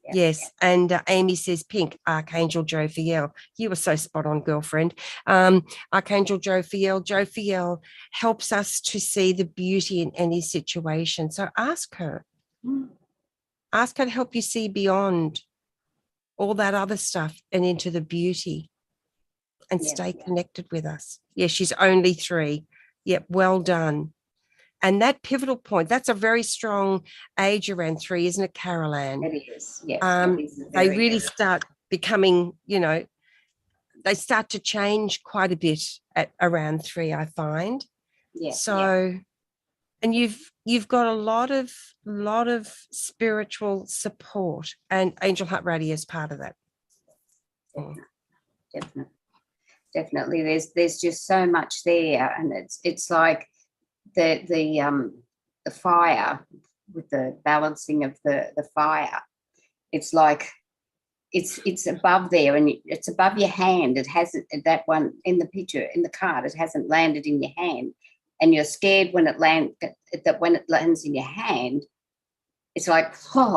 Yep. Yes. And Amy says pink, Archangel Jophiel. You were so spot on, girlfriend. Archangel Jophiel helps us to see the beauty in any situation. So ask her. Ask her to help you see beyond all that other stuff and into the beauty and stay connected with us. Yeah, she's only 3. Yep, well done. And that pivotal point, that's a very strong age around 3, isn't it, Carol Ann? It is, yes. They really start becoming, they start to change quite a bit at around 3, I find. Yes. So, and you've got a lot of spiritual support, and Angel Heart Radio is part of that. Definitely. There's just so much there, and it's like the fire, with the balancing of the fire. It's like it's above there, and it's above your hand. It hasn't, that one in the picture, in the card, it hasn't landed in your hand, and you're scared when it lands in your hand. It's like,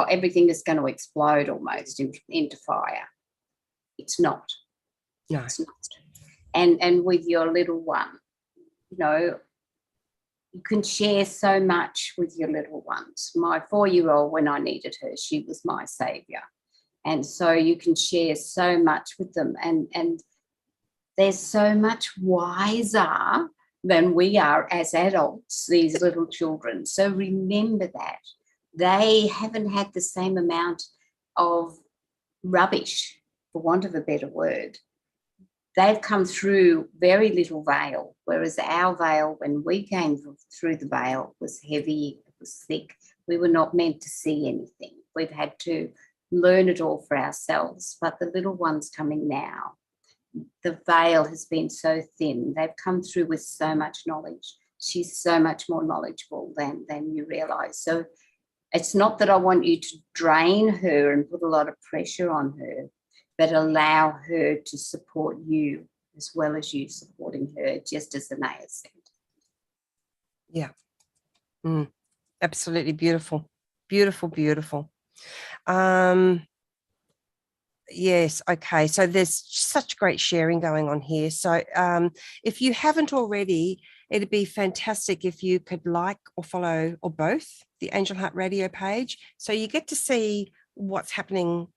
everything is going to explode almost into fire. It's not. No. It's not. And with your little one, you can share so much with your little ones. My 4-year-old, when I needed her, she was my savior. And so you can share so much with them. And they're so much wiser than we are as adults, these little children. So remember that. They haven't had the same amount of rubbish, for want of a better word. They've come through very little veil, whereas our veil, when we came through the veil, was heavy, it was thick. We were not meant to see anything. We've had to learn it all for ourselves. But the little ones coming now, the veil has been so thin. They've come through with so much knowledge. She's so much more knowledgeable than you realise. So it's not that I want you to drain her and put a lot of pressure on her, but allow her to support you as well as you supporting her, just as Anaya said. Yeah. Absolutely beautiful. Beautiful, beautiful. Yes, okay. So there's such great sharing going on here. So if you haven't already, it'd be fantastic if you could like or follow or both the Angel Heart Radio page. So you get to see what's happening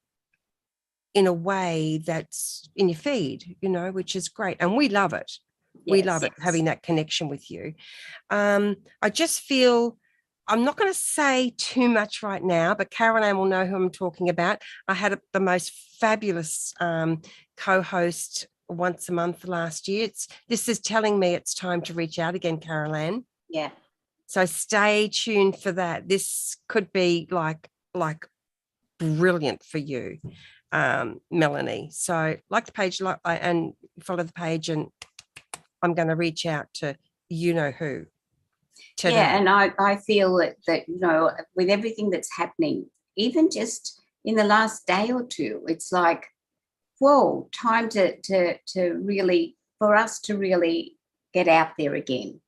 in a way that's in your feed, you know, which is great. And we love it. We Yes, love it, yes. having that connection with you. I just feel, I'm not going to say too much right now, but Caroline will know who I'm talking about. I had the most fabulous co-host once a month last year. This is telling me it's time to reach out again, Caroline. Yeah. So stay tuned for that. This could be like brilliant for you, Melanie. So like the page and follow the page, and I'm going to reach out to you know who today. Yeah, and I feel that, you know, with everything that's happening, even just in the last day or two, it's like, whoa, time to really, for us to really get out there again.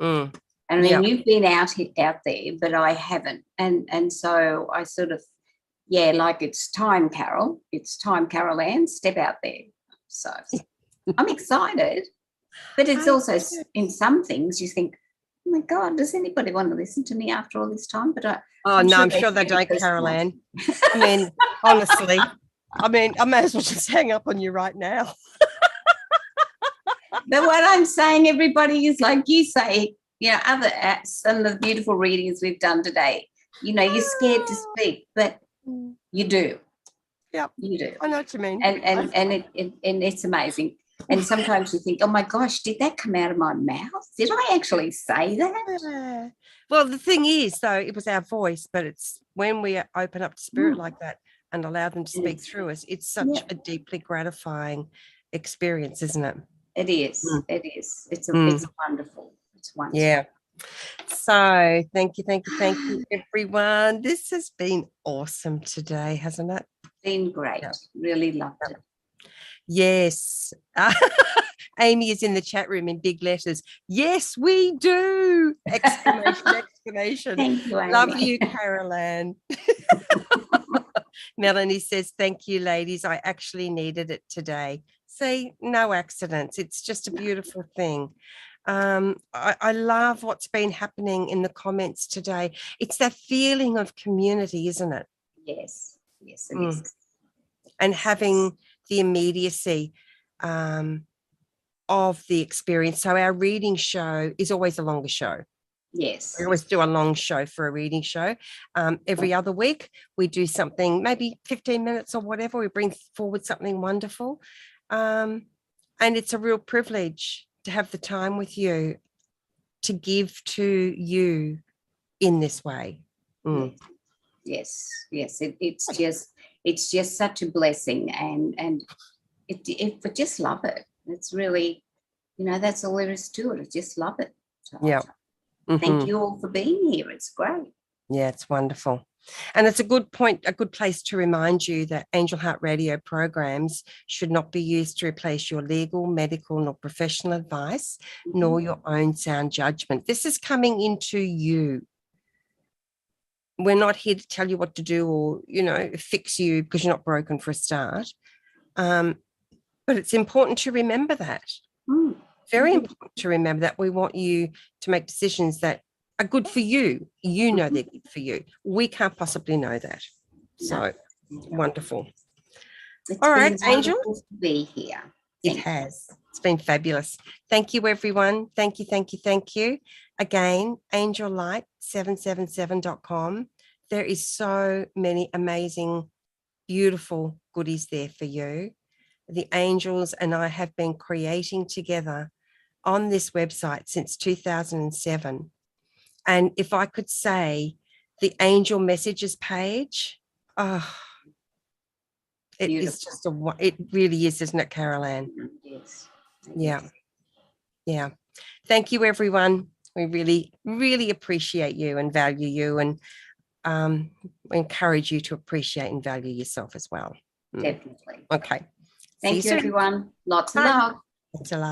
Mm. I mean, you've been out there, but I haven't. And so I sort of, yeah, like it's time, Carol. It's time, Carol Ann, step out there. So I'm excited. But it's also, in some things, you think, oh, my God, does anybody want to listen to me after all this time? But I'm sure they don't, Carol Ann. I mean, honestly, I may as well just hang up on you right now. But what I'm saying, everybody, is like you say, you know, some of the beautiful readings we've done today, you know, you're scared to speak, but you do. Yeah, you do. I know what you mean. And it's amazing. And sometimes you think, oh my gosh, did that come out of my mouth? Did I actually say that? Well, the thing is, though, it was our voice, but it's when we open up to spirit like that and allow them to speak through us, it's such a deeply gratifying experience, isn't it? It is. It is. It's wonderful. It's wonderful. Yeah. So thank you, everyone. This has been awesome today, hasn't it? Been great. Yeah. Really loved it. Yes. Amy is in the chat room in big letters. Yes, we do. Exclamation, exclamation. Thank you, Amy. Love you, Carol Ann. Melanie says, thank you, ladies. I actually needed it today. See, no accidents. It's just a beautiful thing. I love what's been happening in the comments today. It's that feeling of community, isn't it? Yes. Yes, it is. And having the immediacy of the experience. So our reading show is always a longer show. Yes. We always do a long show for a reading show. Every other week, we do something, maybe 15 minutes or whatever. We bring forward something wonderful. And it's a real privilege to have the time with you, to give to you in this way. Yes. It's just such a blessing, and we just love it. It's really, you know, that's all there is to it. I just love it. So thank you all for being here. It's great. Yeah, it's wonderful. And it's a good place to remind you that Angel Heart Radio programs should not be used to replace your legal, medical, nor professional advice, nor your own sound judgment. This is coming into you. We're not here to tell you what to do or, you know, fix you because you're not broken for a start. But it's important to remember that. Very important to remember that we want you to make decisions that are good for you. You know they're good for you. We can't possibly know that. So wonderful. All right, Angel. To be here. It has. It's been fabulous. Thank you, everyone. Thank you. Again, angellight777.com. There is so many amazing, beautiful goodies there for you. The angels and I have been creating together on this website since 2007. And if I could say the angel messages page, it is just it really is, isn't it, Carol Ann? Yes. Yeah. Thank you, everyone. We really, really appreciate you and value you, and encourage you to appreciate and value yourself as well. Definitely. Okay. Thank you, everyone. Lots of love. Lots of love.